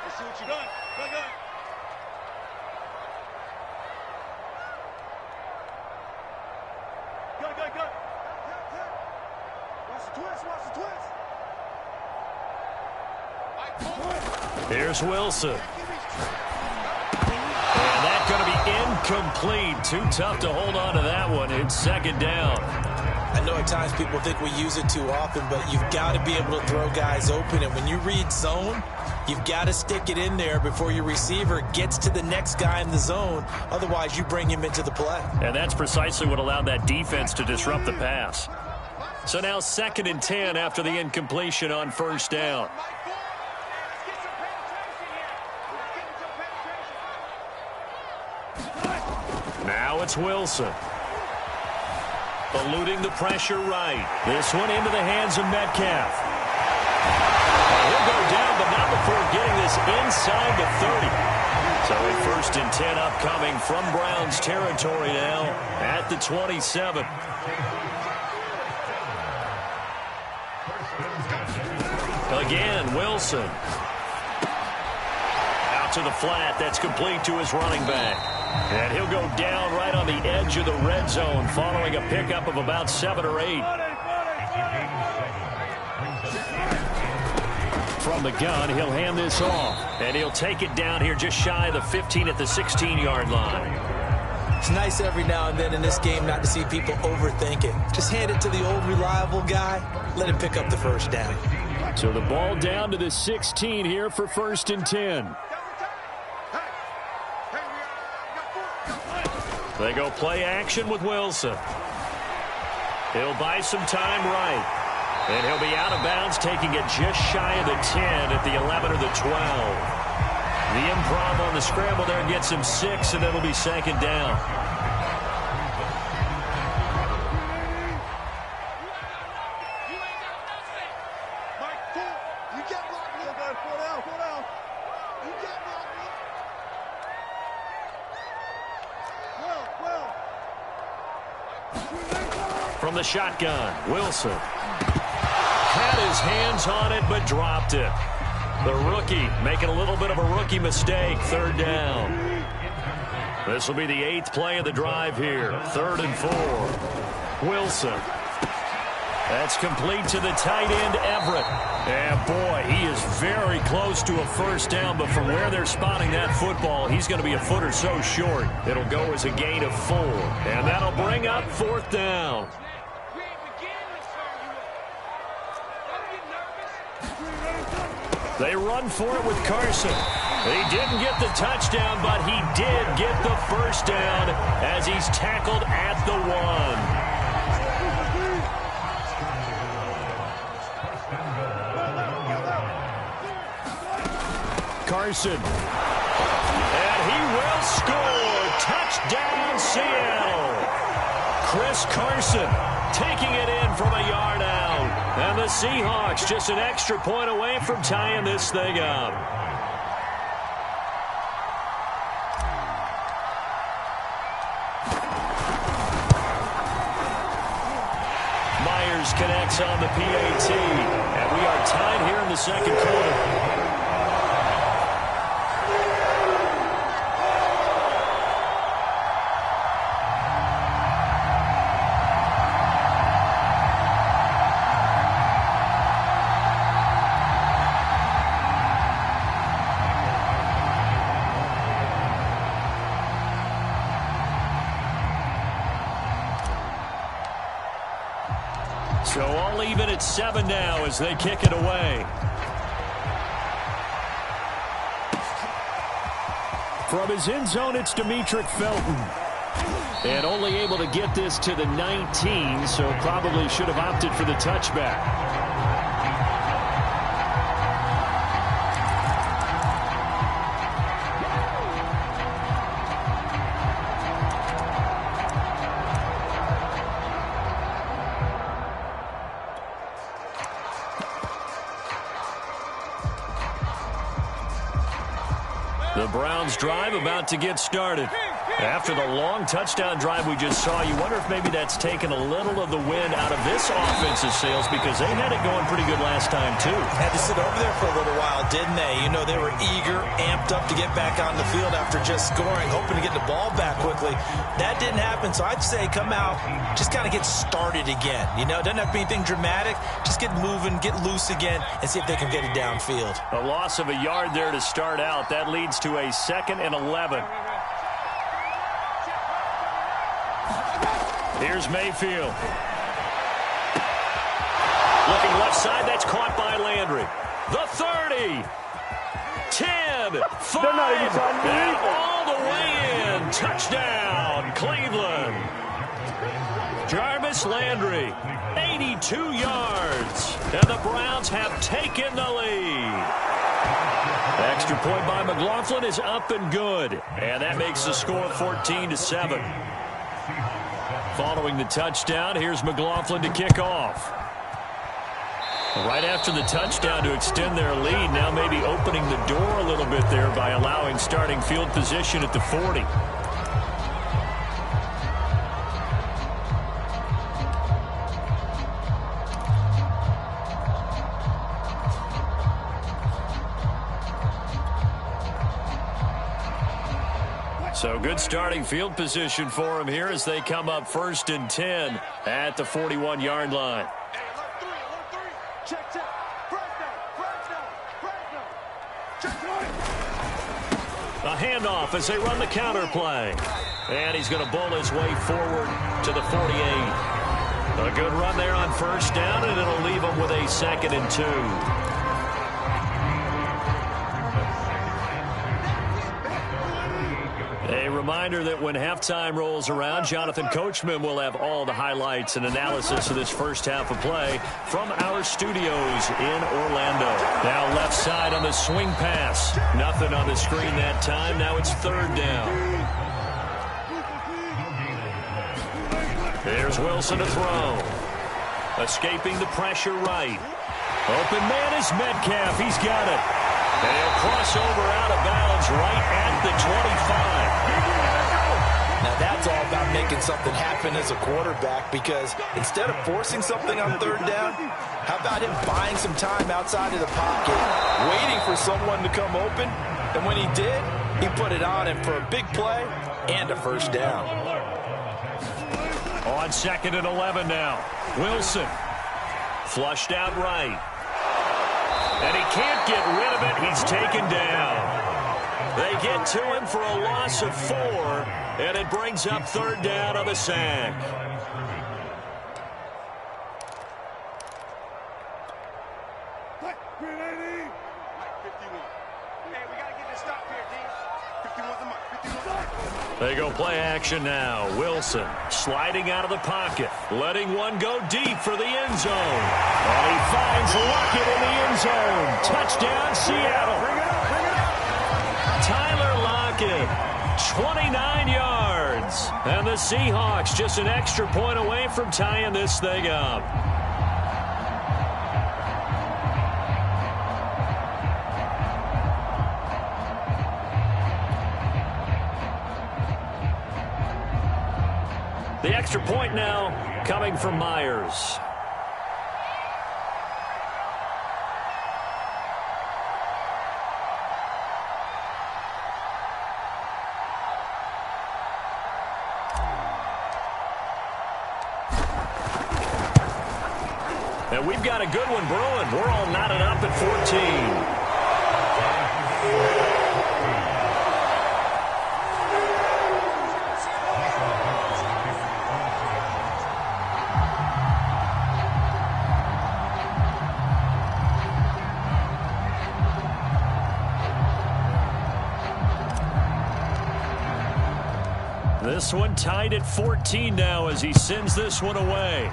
Let's see what you got. Go. Watch the twist. Here's Wilson. And that's going to be incomplete. Too tough to hold on to that one. It's 2nd down. I know at times people think we use it too often, but you've got to be able to throw guys open. And when you read zone, you've got to stick it in there before your receiver gets to the next guy in the zone. Otherwise, you bring him into the play. And that's precisely what allowed that defense to disrupt the pass. So now 2nd and 10 after the incompletion on first down. Now it's Wilson. Eluding the pressure right. This one into the hands of Metcalf. He'll go down, but not before getting this inside the 30. So a 1st and 10 upcoming from Browns territory now at the 27. Again, Wilson. Out to the flat. That's complete to his running back. And he'll go down right on the edge of the red zone following a pickup of about 7 or 8. From the gun, he'll hand this off. And he'll take it down here just shy of the 15 at the 16-yard line. It's nice every now and then in this game not to see people overthink it. Just hand it to the old reliable guy. Let him pick up the first down. So the ball down to the 16 here for 1st and 10. They go play action with Wilson. He'll buy some time right. And he'll be out of bounds, taking it just shy of the 10 at the 11 or the 12. The improv on the scramble there gets him 6, and it'll be second down. From the shotgun, Wilson had his hands on it but dropped it. The rookie making a little bit of a rookie mistake. Third down. This will be the 8th play of the drive here. 3rd and 4. Wilson. That's complete to the tight end, Everett. And boy, he is very close to a first down, but from where they're spotting that football, he's going to be a foot or so short. It'll go as a gain of 4. And that'll bring up 4th down. They run for it with Carson. He didn't get the touchdown, but he did get the first down as he's tackled at the 1. Carson. And he will score. Touchdown, Seattle. Chris Carson taking it in from a yard out. And the Seahawks just an extra point away from tying this thing up. Myers connects on the PAT. And we are tied here in the second quarter. So all even at 7 now as they kick it away. From his end zone, it's Demetric Felton. And only able to get this to the 19, so probably should have opted for the touchback. The Browns drive about to get started. After the long touchdown drive we just saw, you wonder if maybe that's taken a little of the wind out of this offense's sails because they had it going pretty good last time, too. Had to sit over there for a little while, didn't they? You know, they were eager, amped up to get back on the field after just scoring, hoping to get the ball back quickly. That didn't happen, so I'd say come out, just kind of get started again. You know, it doesn't have to be anything dramatic. Just get moving, get loose again, and see if they can get it downfield. A loss of a yard there to start out. That leads to a 2nd and 11. Here's Mayfield. Looking left side, that's caught by Landry. The 30. 10. 5. They're not even trying to do and anything. all the way in. Touchdown, Cleveland. Jarvis Landry, 82 yards. And the Browns have taken the lead. Extra point by McLaughlin is up and good. And that makes the score 14-7. Following the touchdown, here's McLaughlin to kick off. Right after the touchdown to extend their lead, now maybe opening the door a little bit there by allowing starting field position at the 40. So good starting field position for them here as they come up 1st and 10 at the 41-yard line. Check, check. First down. Check one. A handoff as they run the counter play. And he's going to bowl his way forward to the 48. A good run there on 1st down, and it'll leave him with a 2nd and 2. A A reminder that when halftime rolls around, Jonathan Coachman will have all the highlights and analysis of this first half of play from our studios in Orlando. Now left side on the swing pass. Nothing on the screen that time. Now it's third down. There's Wilson to throw. Escaping the pressure right. Open man is Metcalf. He's got it. And he'll cross over out of bounds right at the 25. Now that's all about making something happen as a quarterback, because instead of forcing something on third down, how about him buying some time outside of the pocket, waiting for someone to come open, and when he did, he put it on him for a big play and a first down. On 2nd and 11 now. Wilson flushed out right. And he can't get rid of it. He's taken down. They get to him for a loss of 4, and it brings up third down on the sack. They go play action now. Wilson sliding out of the pocket, letting one go deep for the end zone. And he finds Lockett in the end zone. Touchdown, Seattle. Tyler Lockett, 29 yards. And the Seahawks just an extra point away from tying this thing up. The extra point now coming from Myers. And we've got a good one brewing. We're all knotted up at 14. This one tied at 14 now as he sends this one away.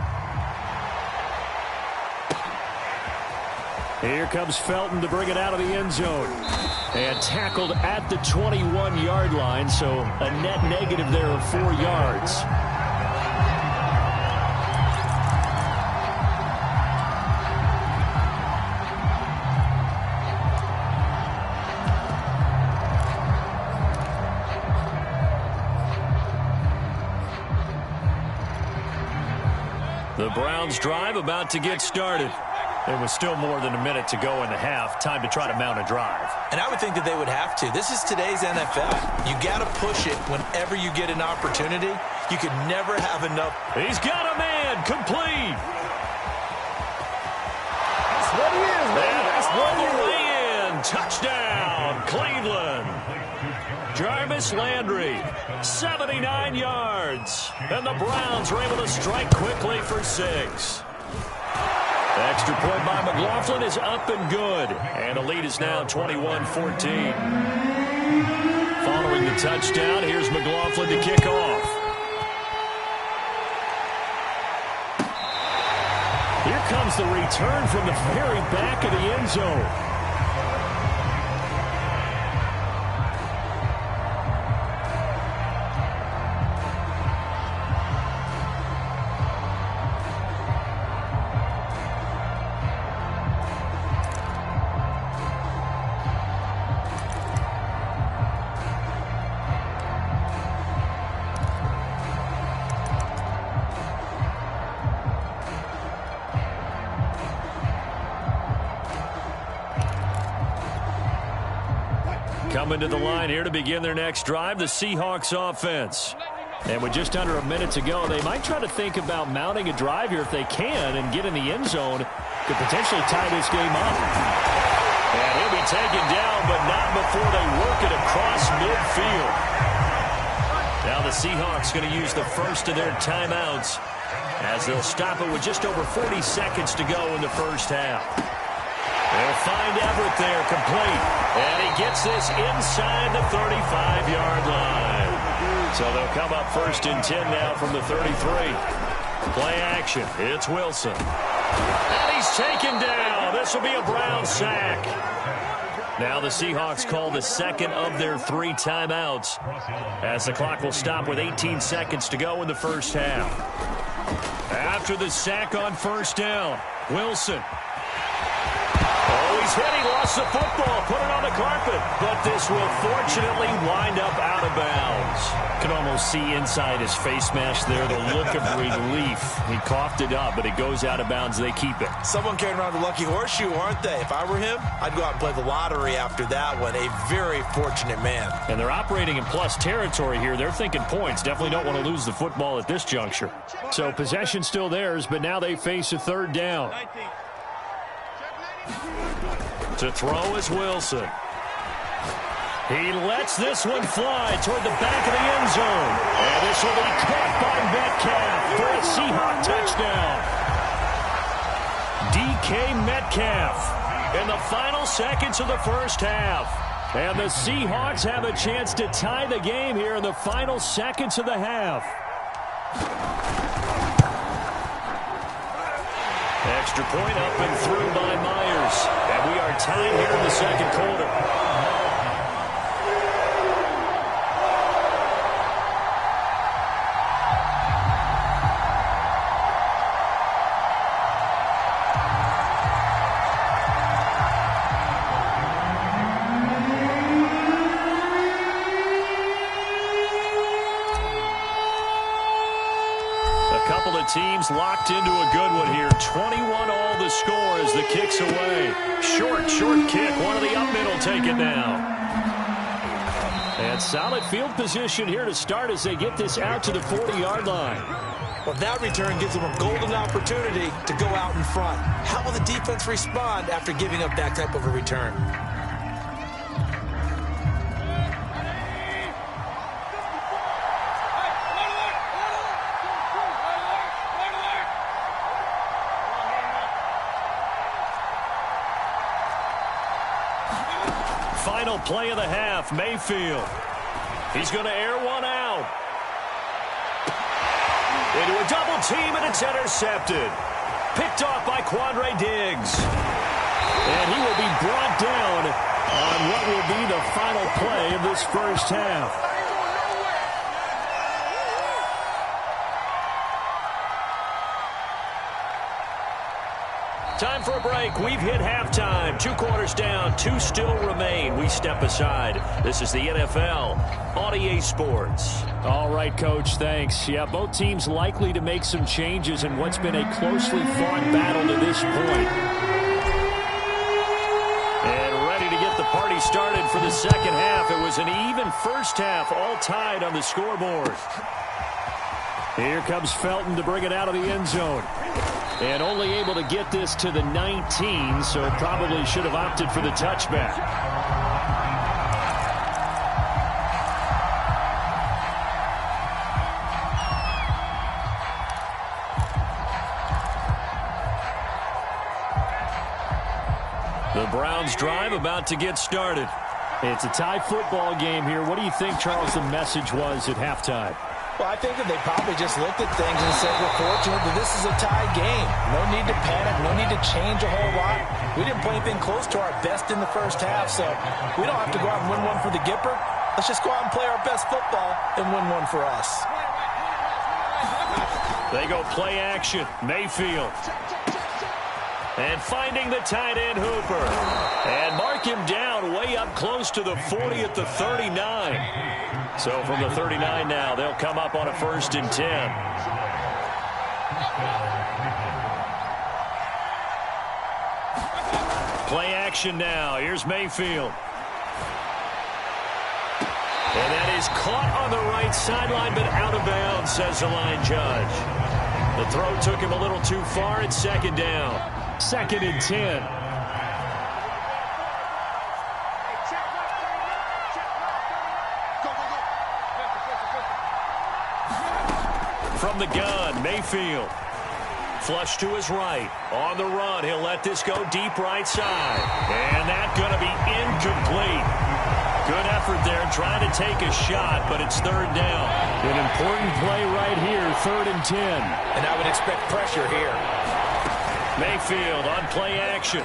Here comes Felton to bring it out of the end zone. And tackled at the 21-yard line, so a net negative there of 4 yards. The Browns drive about to get started. There was still more than a minute to go in the half. Time to try to mount a drive. And I would think that they would have to. This is today's NFL. You got to push it whenever you get an opportunity. You could never have enough. He's got a man complete. That's what he is, man. That's what he is. Touchdown, Cleveland. Jarvis Landry, 79 yards. And the Browns are able to strike quickly for 6. Extra point by McLaughlin is up and good. And the lead is now 21-14. Following the touchdown, here's McLaughlin to kick off. Here comes the return from the very back of the end zone. Coming to the line here to begin their next drive, the Seahawks offense. And with just under a minute to go, they might try to think about mounting a drive here if they can and get in the end zone to potentially tie this game up. And he'll be taken down, but not before they work it across midfield. Now the Seahawks going to use the first of their timeouts as they'll stop it with just over 40 seconds to go in the first half. They'll find Everett there, complete. And he gets this inside the 35-yard line. So they'll come up 1st and 10 now from the 33. Play action. It's Wilson. And he's taken down. This will be a Brown sack. Now the Seahawks call the second of their 3 timeouts as the clock will stop with 18 seconds to go in the first half. After the sack on 1st down, Wilson. Oh, he's hit. He lost the football. Put it on the carpet. But this will fortunately wind up out of bounds. Can almost see inside his face mask there the look of relief. He coughed it up, but it goes out of bounds. They keep it. Someone carrying around the lucky horseshoe, aren't they? If I were him, I'd go out and play the lottery after that one. A very fortunate man. And they're operating in plus territory here. They're thinking points. Definitely don't want to lose the football at this juncture. So possession still theirs, but now they face a 3rd down. To throw is Wilson. He lets this one fly toward the back of the end zone. And this will be caught by Metcalf for a Seahawk touchdown. DK Metcalf in the final seconds of the first half. And the Seahawks have a chance to tie the game here in the final seconds of the half. Extra point up and through by Myers. And we are tied here in the second quarter. Teams locked into a good one here. 21 all the score as the kick's away. Short kick. One of the up middle take it now. And solid field position here to start as they get this out to the 40-yard line. Well, that return gives them a golden opportunity to go out in front. How will the defense respond after giving up that type of a return? Final play of the half, Mayfield. He's going to air one out. Into a double team, and it's intercepted. Picked off by Quandre Diggs. And he will be brought down on what will be the final play of this first half. Time for a break. We've hit halftime. 2 quarters down. 2 still remain. We step aside. This is the NFL on EA Sports. All right, Coach. Thanks. Yeah, both teams likely to make some changes in what's been a closely fought battle to this point. And ready to get the party started for the second half. It was an even first half, all tied on the scoreboard. Here comes Felton to bring it out of the end zone. And only able to get this to the 19, so probably should have opted for the touchback. The Browns drive about to get started. It's a tie football game here. What do you think, Charles, the message was at halftime? Well, I think that they probably just looked at things and said, we're fortunate that this is a tie game. No need to panic. No need to change a whole lot. We didn't play anything close to our best in the first half, so we don't have to go out and win one for the Gipper. Let's just go out and play our best football and win one for us. They go play action. Mayfield. And finding the tight end, Hooper. And mark him down way up close to the 40 at the 39. So from the 39 now, they'll come up on a 1st and 10. Play action now. Here's Mayfield. And that is caught on the right sideline, but out of bounds, says the line judge. The throw took him a little too far. It's 2nd down. 2nd and 10. From the gun, Mayfield. Flush to his right. On the run, he'll let this go deep right side. And that's going to be incomplete. Good effort there trying to take a shot, but it's third down. An important play right here, 3rd and 10. And I would expect pressure here. Mayfield on play action.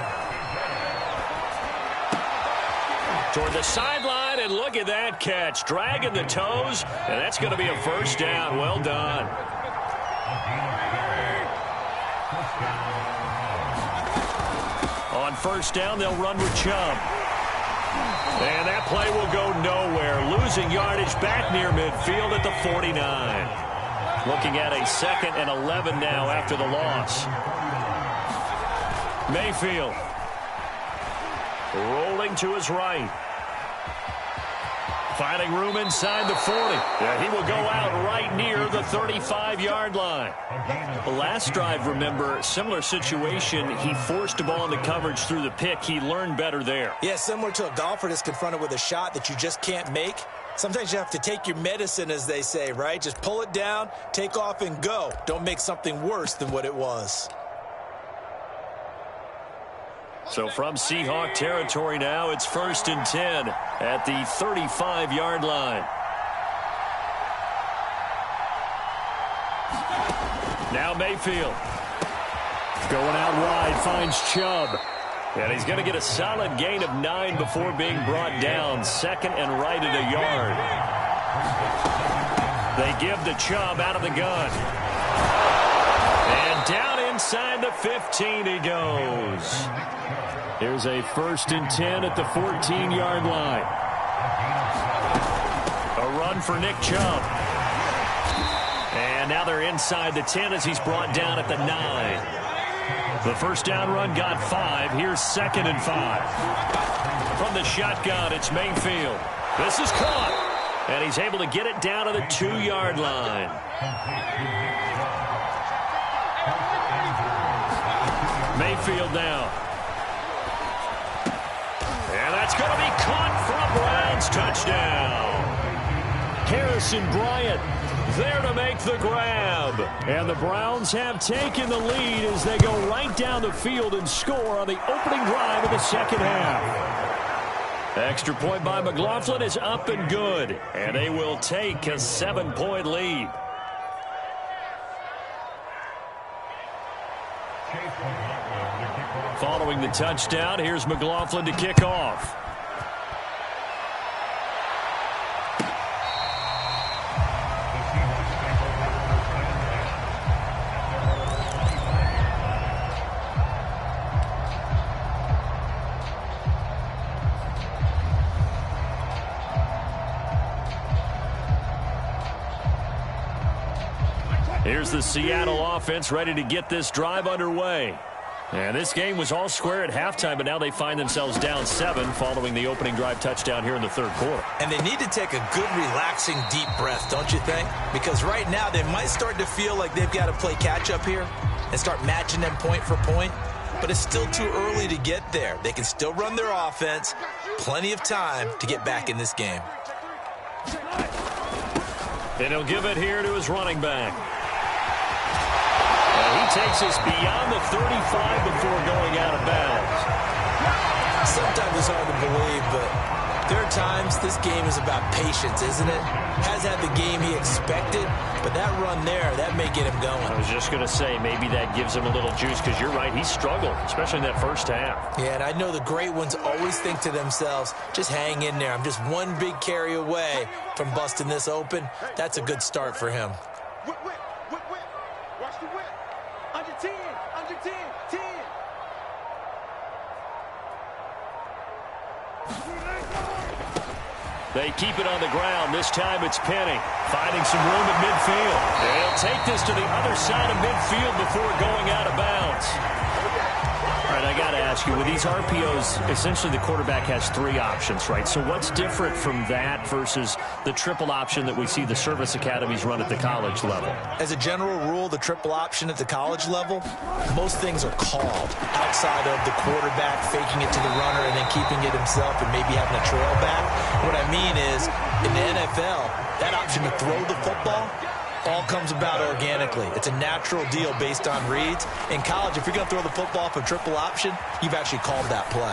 Toward the sideline, and look at that catch. Dragging the toes, and that's going to be a first down. Well done. On first down, they'll run with Chubb. And that play will go nowhere. Losing yardage back near midfield at the 49. Looking at a 2nd and 11 now after the loss. Mayfield. Rolling to his right. Finding room inside the 40. Yeah, he will go out right near the 35-yard line. The last drive, remember, similar situation. He forced the ball into coverage through the pick. He learned better there. Yeah, similar to a golfer that's confronted with a shot that you just can't make. Sometimes you have to take your medicine, as they say, right? Just pull it down, take off, and go. Don't make something worse than what it was. So from Seahawk territory now, it's 1st and 10 at the 35-yard line. Now Mayfield. Going out wide, finds Chubb. And he's going to get a solid gain of 9 before being brought down. 2nd and right at a yard. They give to Chubb out of the gun. And down inside the 15 he goes. Here's a 1st and 10 at the 14-yard line. A run for Nick Chubb. And now they're inside the 10 as he's brought down at the 9. The first down run got 5. Here's 2nd and 5. From the shotgun, it's Mayfield. This is caught. And he's able to get it down to the 2-yard line. Mayfield now. And that's going to be caught for a Browns touchdown. Harrison Bryant there to make the grab. And the Browns have taken the lead as they go right down the field and score on the opening drive of the second half. Extra point by McLaughlin is up and good. And they will take a 7-point lead. Following the touchdown, here's McLaughlin to kick off. Here's the Seattle offense ready to get this drive underway. And this game was all square at halftime, but now they find themselves down 7 following the opening drive touchdown here in the third quarter. And they need to take a good, relaxing, deep breath, don't you think? Because right now they might start to feel like they've got to play catch-up here and start matching them point for point. But it's still too early to get there. They can still run their offense. Plenty of time to get back in this game. And he'll give it here to his running back. He takes us beyond the 35 before going out of bounds. Sometimes it's hard to believe, but there are times this game is about patience, isn't it? Has had the game he expected, but that run there, that may get him going. I was just going to say, maybe that gives him a little juice, because you're right, he struggled, especially in that first half. Yeah, and I know the great ones always think to themselves, just hang in there. I'm just one big carry away from busting this open. That's a good start for him. Whip. Watch the whip. Under 10, 10. They keep it on the ground. This time it's Penny finding some room at midfield. They'll take this to the other side of midfield before going out of bounds. All right, I got to ask you, with these RPOs, essentially the quarterback has 3 options, right? So what's different from that versus the triple option that we see the service academies run at the college level? As a general rule, the triple option at the college level, most things are called outside of the quarterback faking it to the runner and then keeping it himself and maybe having a trail back. What I mean is, in the NFL, that option to throw the football all comes about organically. It's a natural deal based on reads. In college, if you're going to throw the football for triple option, you've actually called that play.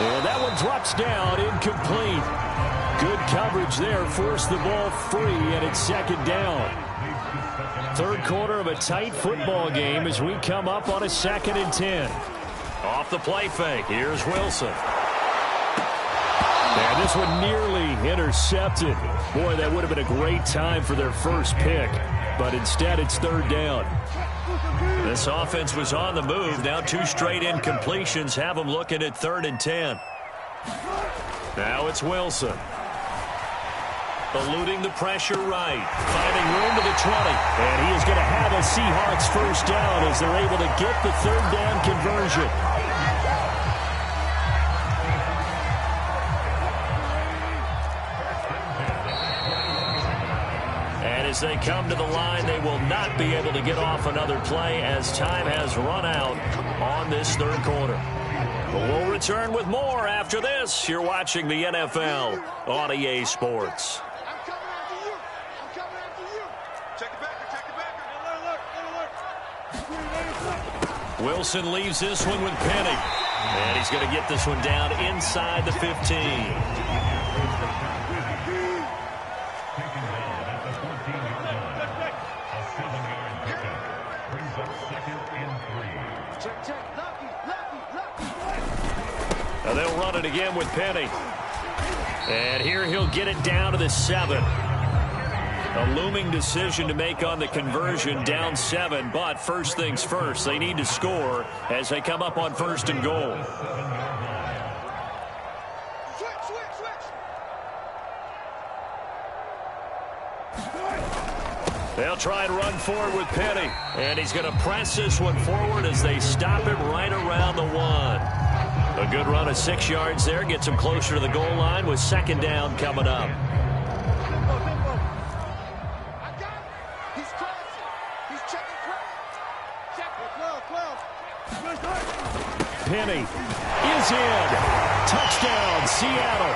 And that one drops down, incomplete. Good coverage there, forced the ball free, and it's second down. Third quarter of a tight football game as we come up on a 2nd and 10. Off the play fake, here's Wilson. And this one nearly intercepted. Boy, that would have been a great time for their first pick, but instead it's third down. This offense was on the move. Now 2 straight incompletions have them looking at 3rd and 10. Now it's Wilson. Eluding the pressure right. Finding room to the 20. And he is going to have a Seahawks first down as they're able to get the third down conversion. And as they come to the line, they will not be able to get off another play as time has run out on this third quarter. But we'll return with more after this. You're watching the NFL on EA Sports. Wilson leaves this one with Penny. And he's going to get this one down inside the 15. Now they'll run it again with Penny. And here he'll get it down to the 7. A looming decision to make on the conversion, down 7. But first things first, they need to score as they come up on 1st and goal. They'll try and run forward with Penny. And he's going to press this one forward as they stop it right around the 1. A good run of 6 yards there. Gets him closer to the goal line with 2nd down coming up. Penny is in. Touchdown, Seattle.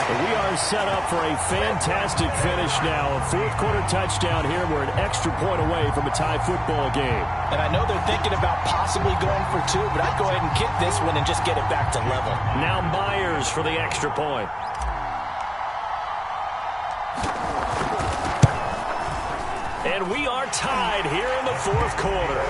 We are set up for a fantastic finish now. A fourth-quarter touchdown here. We're an extra point away from a tie football game. And I know they're thinking about possibly going for 2, but I'd go ahead and kick this one and just get it back to level. Now Myers for the extra point. And we are tied here in the fourth quarter.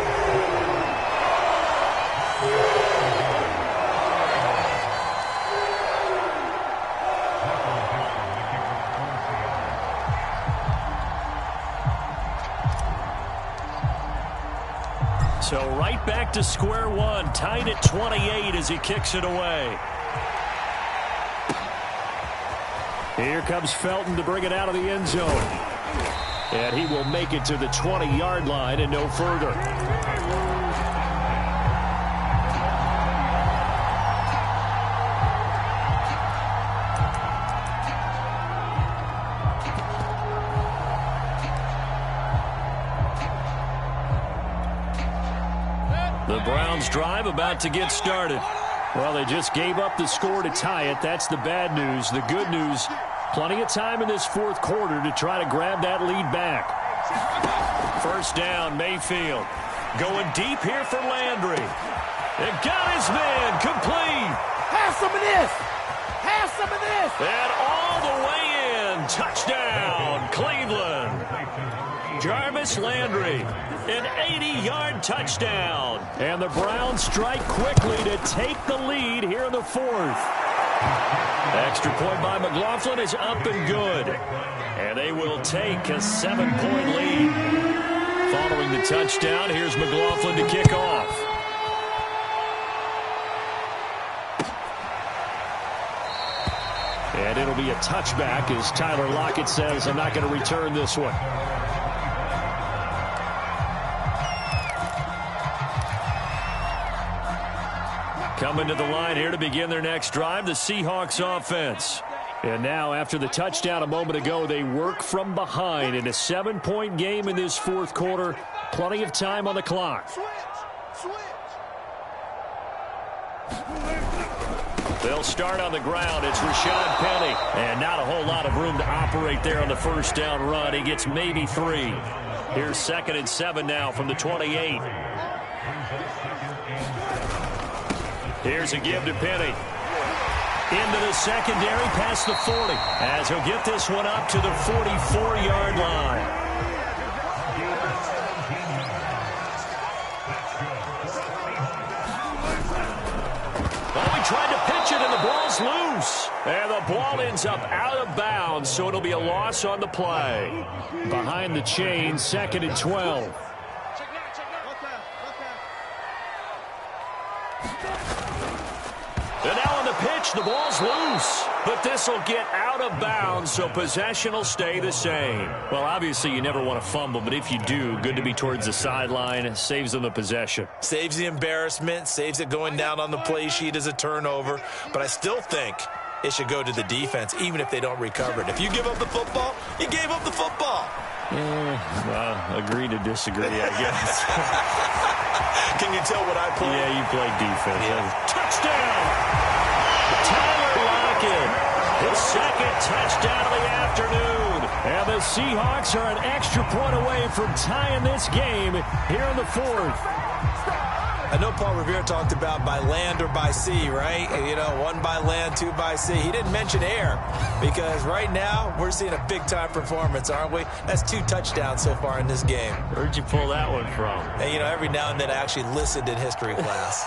So right back to square one, tied at 28 as he kicks it away. Here comes Felton to bring it out of the end zone. And he will make it to the 20-yard line and no further. The Browns drive about to get started. Well, they just gave up the score to tie it. That's the bad news. The good news, plenty of time in this fourth quarter to try to grab that lead back. First down, Mayfield. Going deep here for Landry. It got his man complete. Have some of this. Have some of this. And all the way in. Touchdown, Cleveland. Jarvis Landry, an 80-yard touchdown. And the Browns strike quickly to take the lead here in the fourth. Extra point by McLaughlin is up and good. And they will take a 7-point lead. Following the touchdown, here's McLaughlin to kick off. And it'll be a touchback as Tyler Lockett says, I'm not going to return this one. Coming to the line here to begin their next drive, the Seahawks offense. And now, after the touchdown a moment ago, they work from behind in a 7-point game in this fourth quarter. Plenty of time on the clock. They'll start on the ground. It's Rashad Penny. And not a whole lot of room to operate there on the first down run. He gets maybe 3. Here's 2nd and 7 now from the 28. Here's a give to Penny. Into the secondary past the 40. As he'll get this one up to the 44-yard line. Tried to pitch it, and the ball's loose. And the ball ends up out of bounds, so it'll be a loss on the play. Behind the chain, 2nd and 12. And now on the pitch, the ball's loose. But this will get out of bounds, so possession will stay the same. Well, obviously, you never want to fumble, but if you do, good to be towards the sideline. Saves them the possession. Saves the embarrassment, saves it going down on the play sheet as a turnover. But I still think it should go to the defense, even if they don't recover it. If you give up the football, you gave up the football. Well, agree to disagree, I guess. Can you tell what I play? Yeah, you play defense. Yeah. Touchdown! Tyler Lockett, his 2nd touchdown of the afternoon. And the Seahawks are an extra point away from tying this game here in the 4th. I know Paul Revere talked about by land or by sea, right? You know, 1 by land, 2 by sea. He didn't mention air because right now we're seeing a big-time performance, aren't we? That's 2 touchdowns so far in this game. Where'd you pull that one from? And, you know, every now and then I actually listened in history class.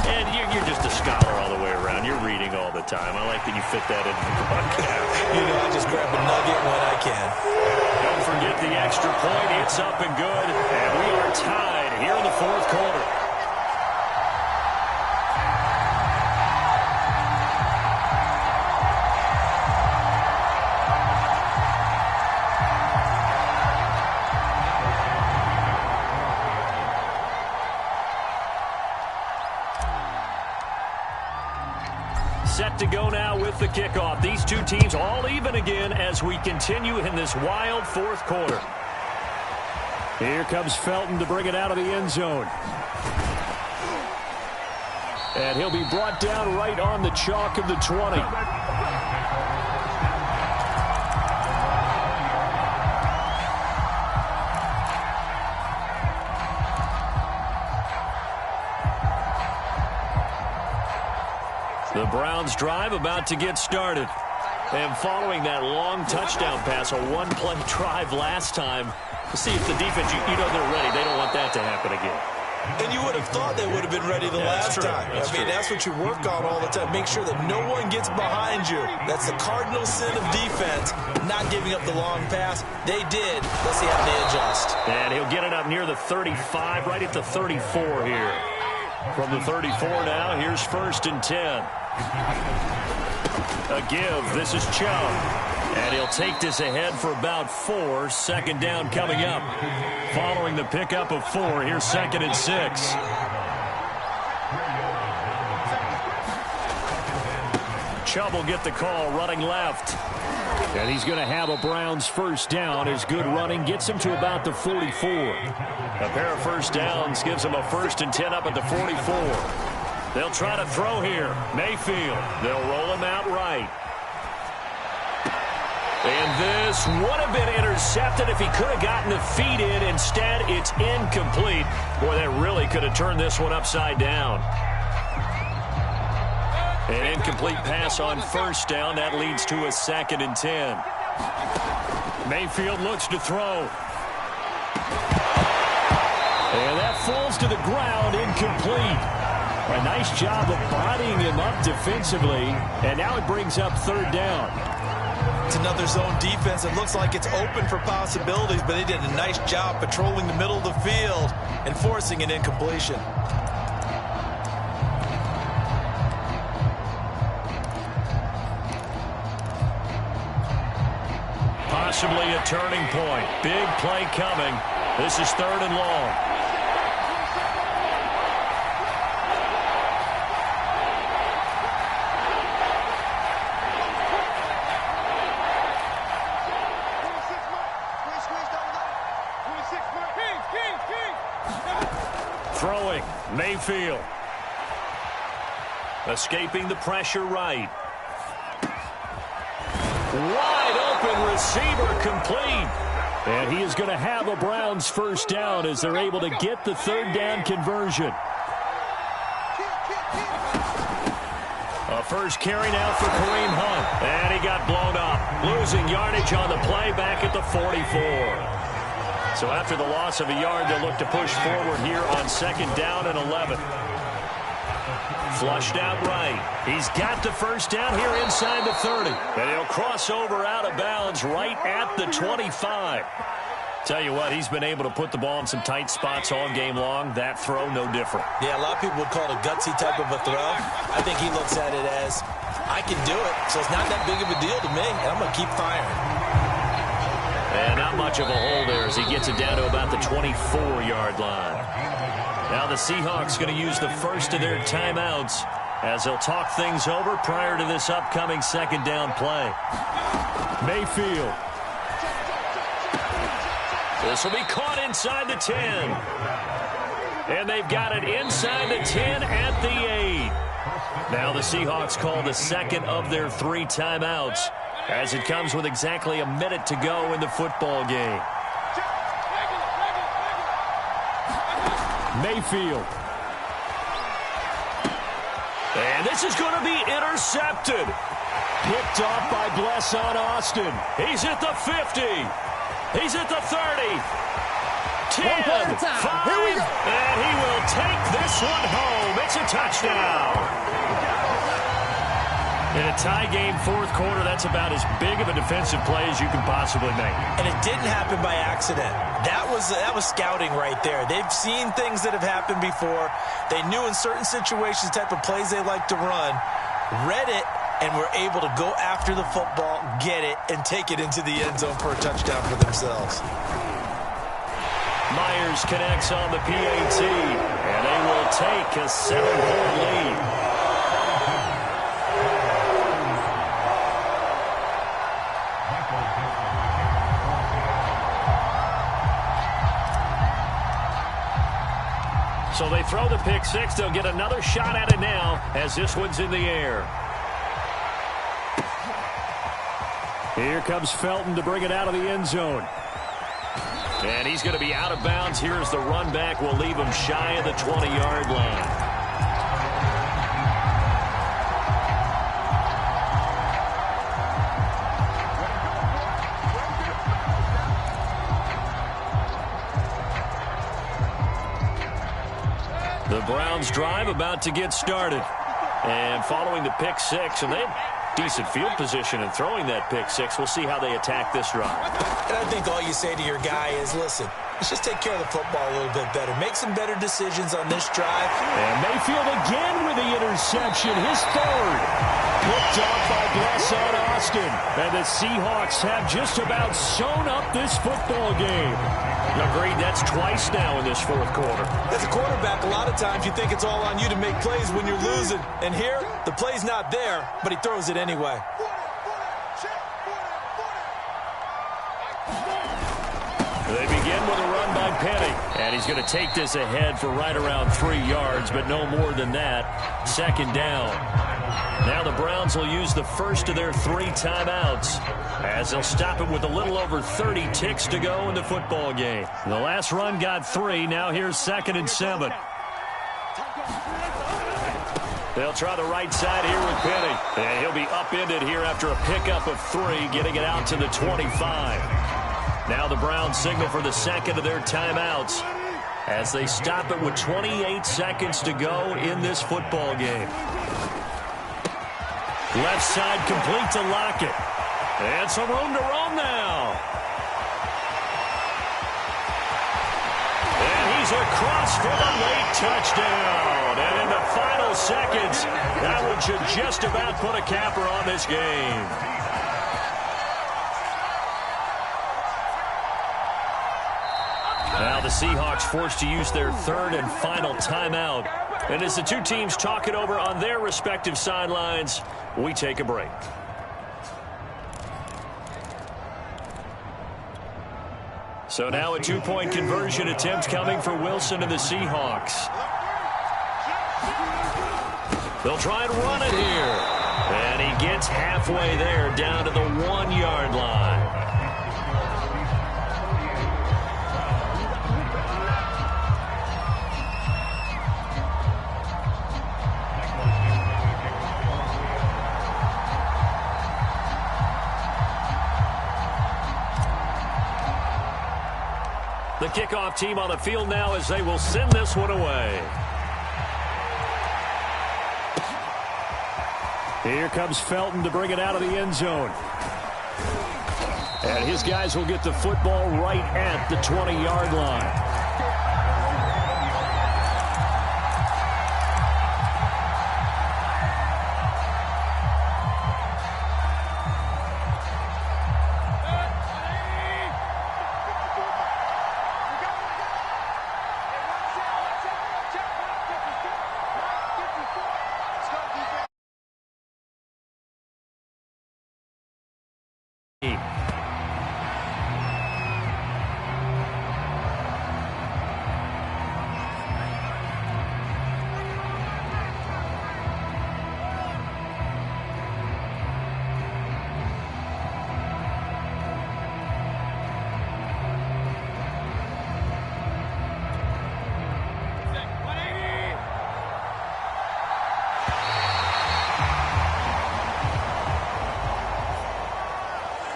And you're just a scholar all the way around. You're reading all the time. I like that you fit that into the broadcast. You know, I just grab a nugget when I can. Don't forget the extra point. It's up and good. And we are tied here in the 4th quarter. Set to go now with the kickoff. These two teams all even again as we continue in this wild 4th quarter. Here comes Felton to bring it out of the end zone. And he'll be brought down right on the chalk of the 20. The Browns drive about to get started. And following that long touchdown pass, a 1-play drive last time, we'll see if the defense, you know they're ready. They don't want that to happen again. And you would have thought they would have been ready the last time. I mean, that's what you work on all the time. Make sure that no one gets behind you. That's the cardinal sin of defense, not giving up the long pass. They did. Let's see how they adjust. And he'll get it up near the 35, right at the 34 here. From the 34 now, here's 1st and 10. A give. This is Chubb. And he'll take this ahead for about 4. 2nd down coming up. Following the pickup of 4, here's 2nd and 6. Chubb will get the call running left. And he's going to have a Browns 1st down. His good running gets him to about the 44. A pair of 1st downs gives him a 1st and 10 up at the 44. They'll try to throw here. Mayfield. They'll roll him out right. And this would have been intercepted if he could have gotten the feet in. Instead, it's incomplete. Boy, that really could have turned this one upside down. An incomplete pass on 1st down. That leads to a 2nd and 10. Mayfield looks to throw. And that falls to the ground, incomplete. A nice job of bodying him up defensively. And now it brings up 3rd down. It's another zone defense. It looks like it's open for possibilities, but they did a nice job patrolling the middle of the field and forcing an incompletion. Possibly a turning point. Big play coming. This is 3rd and long. Throwing, Mayfield. Escaping the pressure right. Wide open receiver complete. And he is going to have a Browns 1st down as they're able to get the 3rd down conversion. A first carry now for Kareem Hunt. And he got blown up. Losing yardage on the play back at the 44. So after the loss of a yard, they'll look to push forward here on 2nd down and 11. Flushed out right. He's got the first down here inside the 30. And he'll cross over out of bounds right at the 25. Tell you what, he's been able to put the ball in some tight spots all game long. That throw, no different. Yeah, a lot of people would call it a gutsy type of a throw. I think he looks at it as, I can do it, so it's not that big of a deal to me, and I'm going to keep firing. And not much of a hole there as he gets it down to about the 24-yard line. Now the Seahawks going to use the first of their timeouts as they'll talk things over prior to this upcoming 2nd down play. Mayfield. This will be caught inside the 10. And they've got it inside the 10 at the 8. Now the Seahawks call the second of their 3 timeouts as it comes with exactly a minute to go in the football game. Mayfield. And this is going to be intercepted. Picked off by Bless on Austin. He's at the 50. He's at the 30. 10, 5, and he will take this one home. It's a touchdown. In a tie game, 4th quarter, that's about as big of a defensive play as you can possibly make. And it didn't happen by accident. That was scouting right there. They've seen things that have happened before. They knew in certain situations the type of plays they like to run, read it, and were able to go after the football, get it, and take it into the end zone for a touchdown for themselves. Myers connects on the PAT, and they will take a 7-point lead. So they throw the pick 6. They'll get another shot at it now as this one's in the air. Here comes Felton to bring it out of the end zone. And he's going to be out of bounds. Here's the run back. Will leave him shy of the 20-yard line. The Browns drive about to get started. And following the pick 6, and they have decent field position in throwing that pick 6. We'll see how they attack this drive. And I think all you say to your guy is, listen, let's just take care of the football a little bit better. Make some better decisions on this drive. And Mayfield again with the interception, his 3rd. Picked off by Bless on Austin. And the Seahawks have just about sewn up this football game. Agreed, that's twice now in this 4th quarter. As a quarterback, a lot of times you think it's all on you to make plays when you're losing. And here, the play's not there, but he throws it anyway. They begin with a run by Penny. And he's going to take this ahead for right around 3 yards, but no more than that. 2nd down. Now the Browns will use the first of their 3 timeouts as they'll stop it with a little over 30 ticks to go in the football game. The last run got 3. Now here's 2nd and 7. They'll try the right side here with Penny. And he'll be upended here after a pickup of 3, getting it out to the 25. Now the Browns signal for the 2nd of their timeouts as they stop it with 28 seconds to go in this football game. Left side complete to Lockett. And some room to roam now. And he's across for the late touchdown. And in the final seconds, that one should just about put a capper on this game. Now the Seahawks forced to use their 3rd and final timeout. And as the 2 teams talk it over on their respective sidelines, we take a break. So now a 2-point conversion attempt coming for Wilson and the Seahawks. They'll try and run it here. And he gets halfway there, down to the 1-yard line. The kickoff team on the field now as they will send this one away. Here comes Felton to bring it out of the end zone. And his guys will get the football right at the 20-yard line.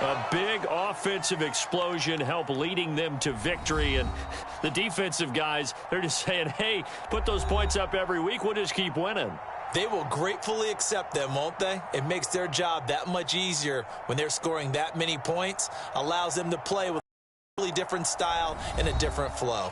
A big offensive explosion helped leading them to victory. And the defensive guys, they're just saying, hey, put those points up every week. We'll just keep winning. They will gratefully accept them, won't they? It makes their job that much easier when they're scoring that many points. Allows them to play with a really different style and a different flow.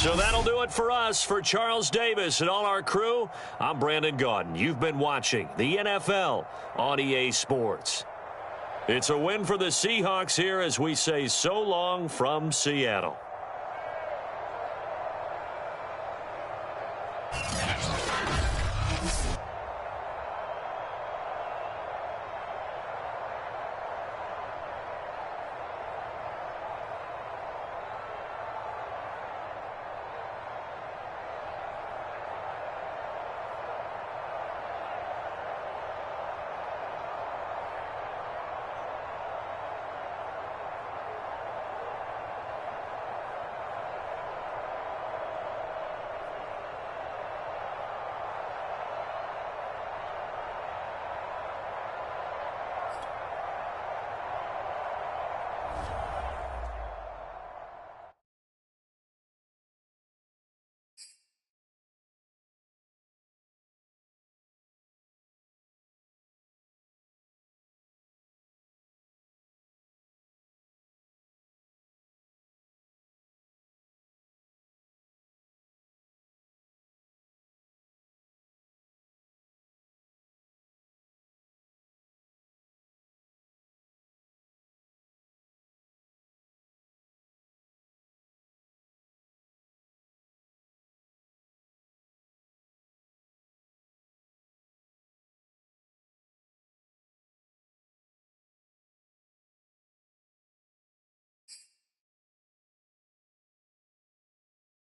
So that'll do it for us. For Charles Davis and all our crew, I'm Brandon Gaudin. You've been watching the NFL on EA Sports. It's a win for the Seahawks here as we say so long from Seattle.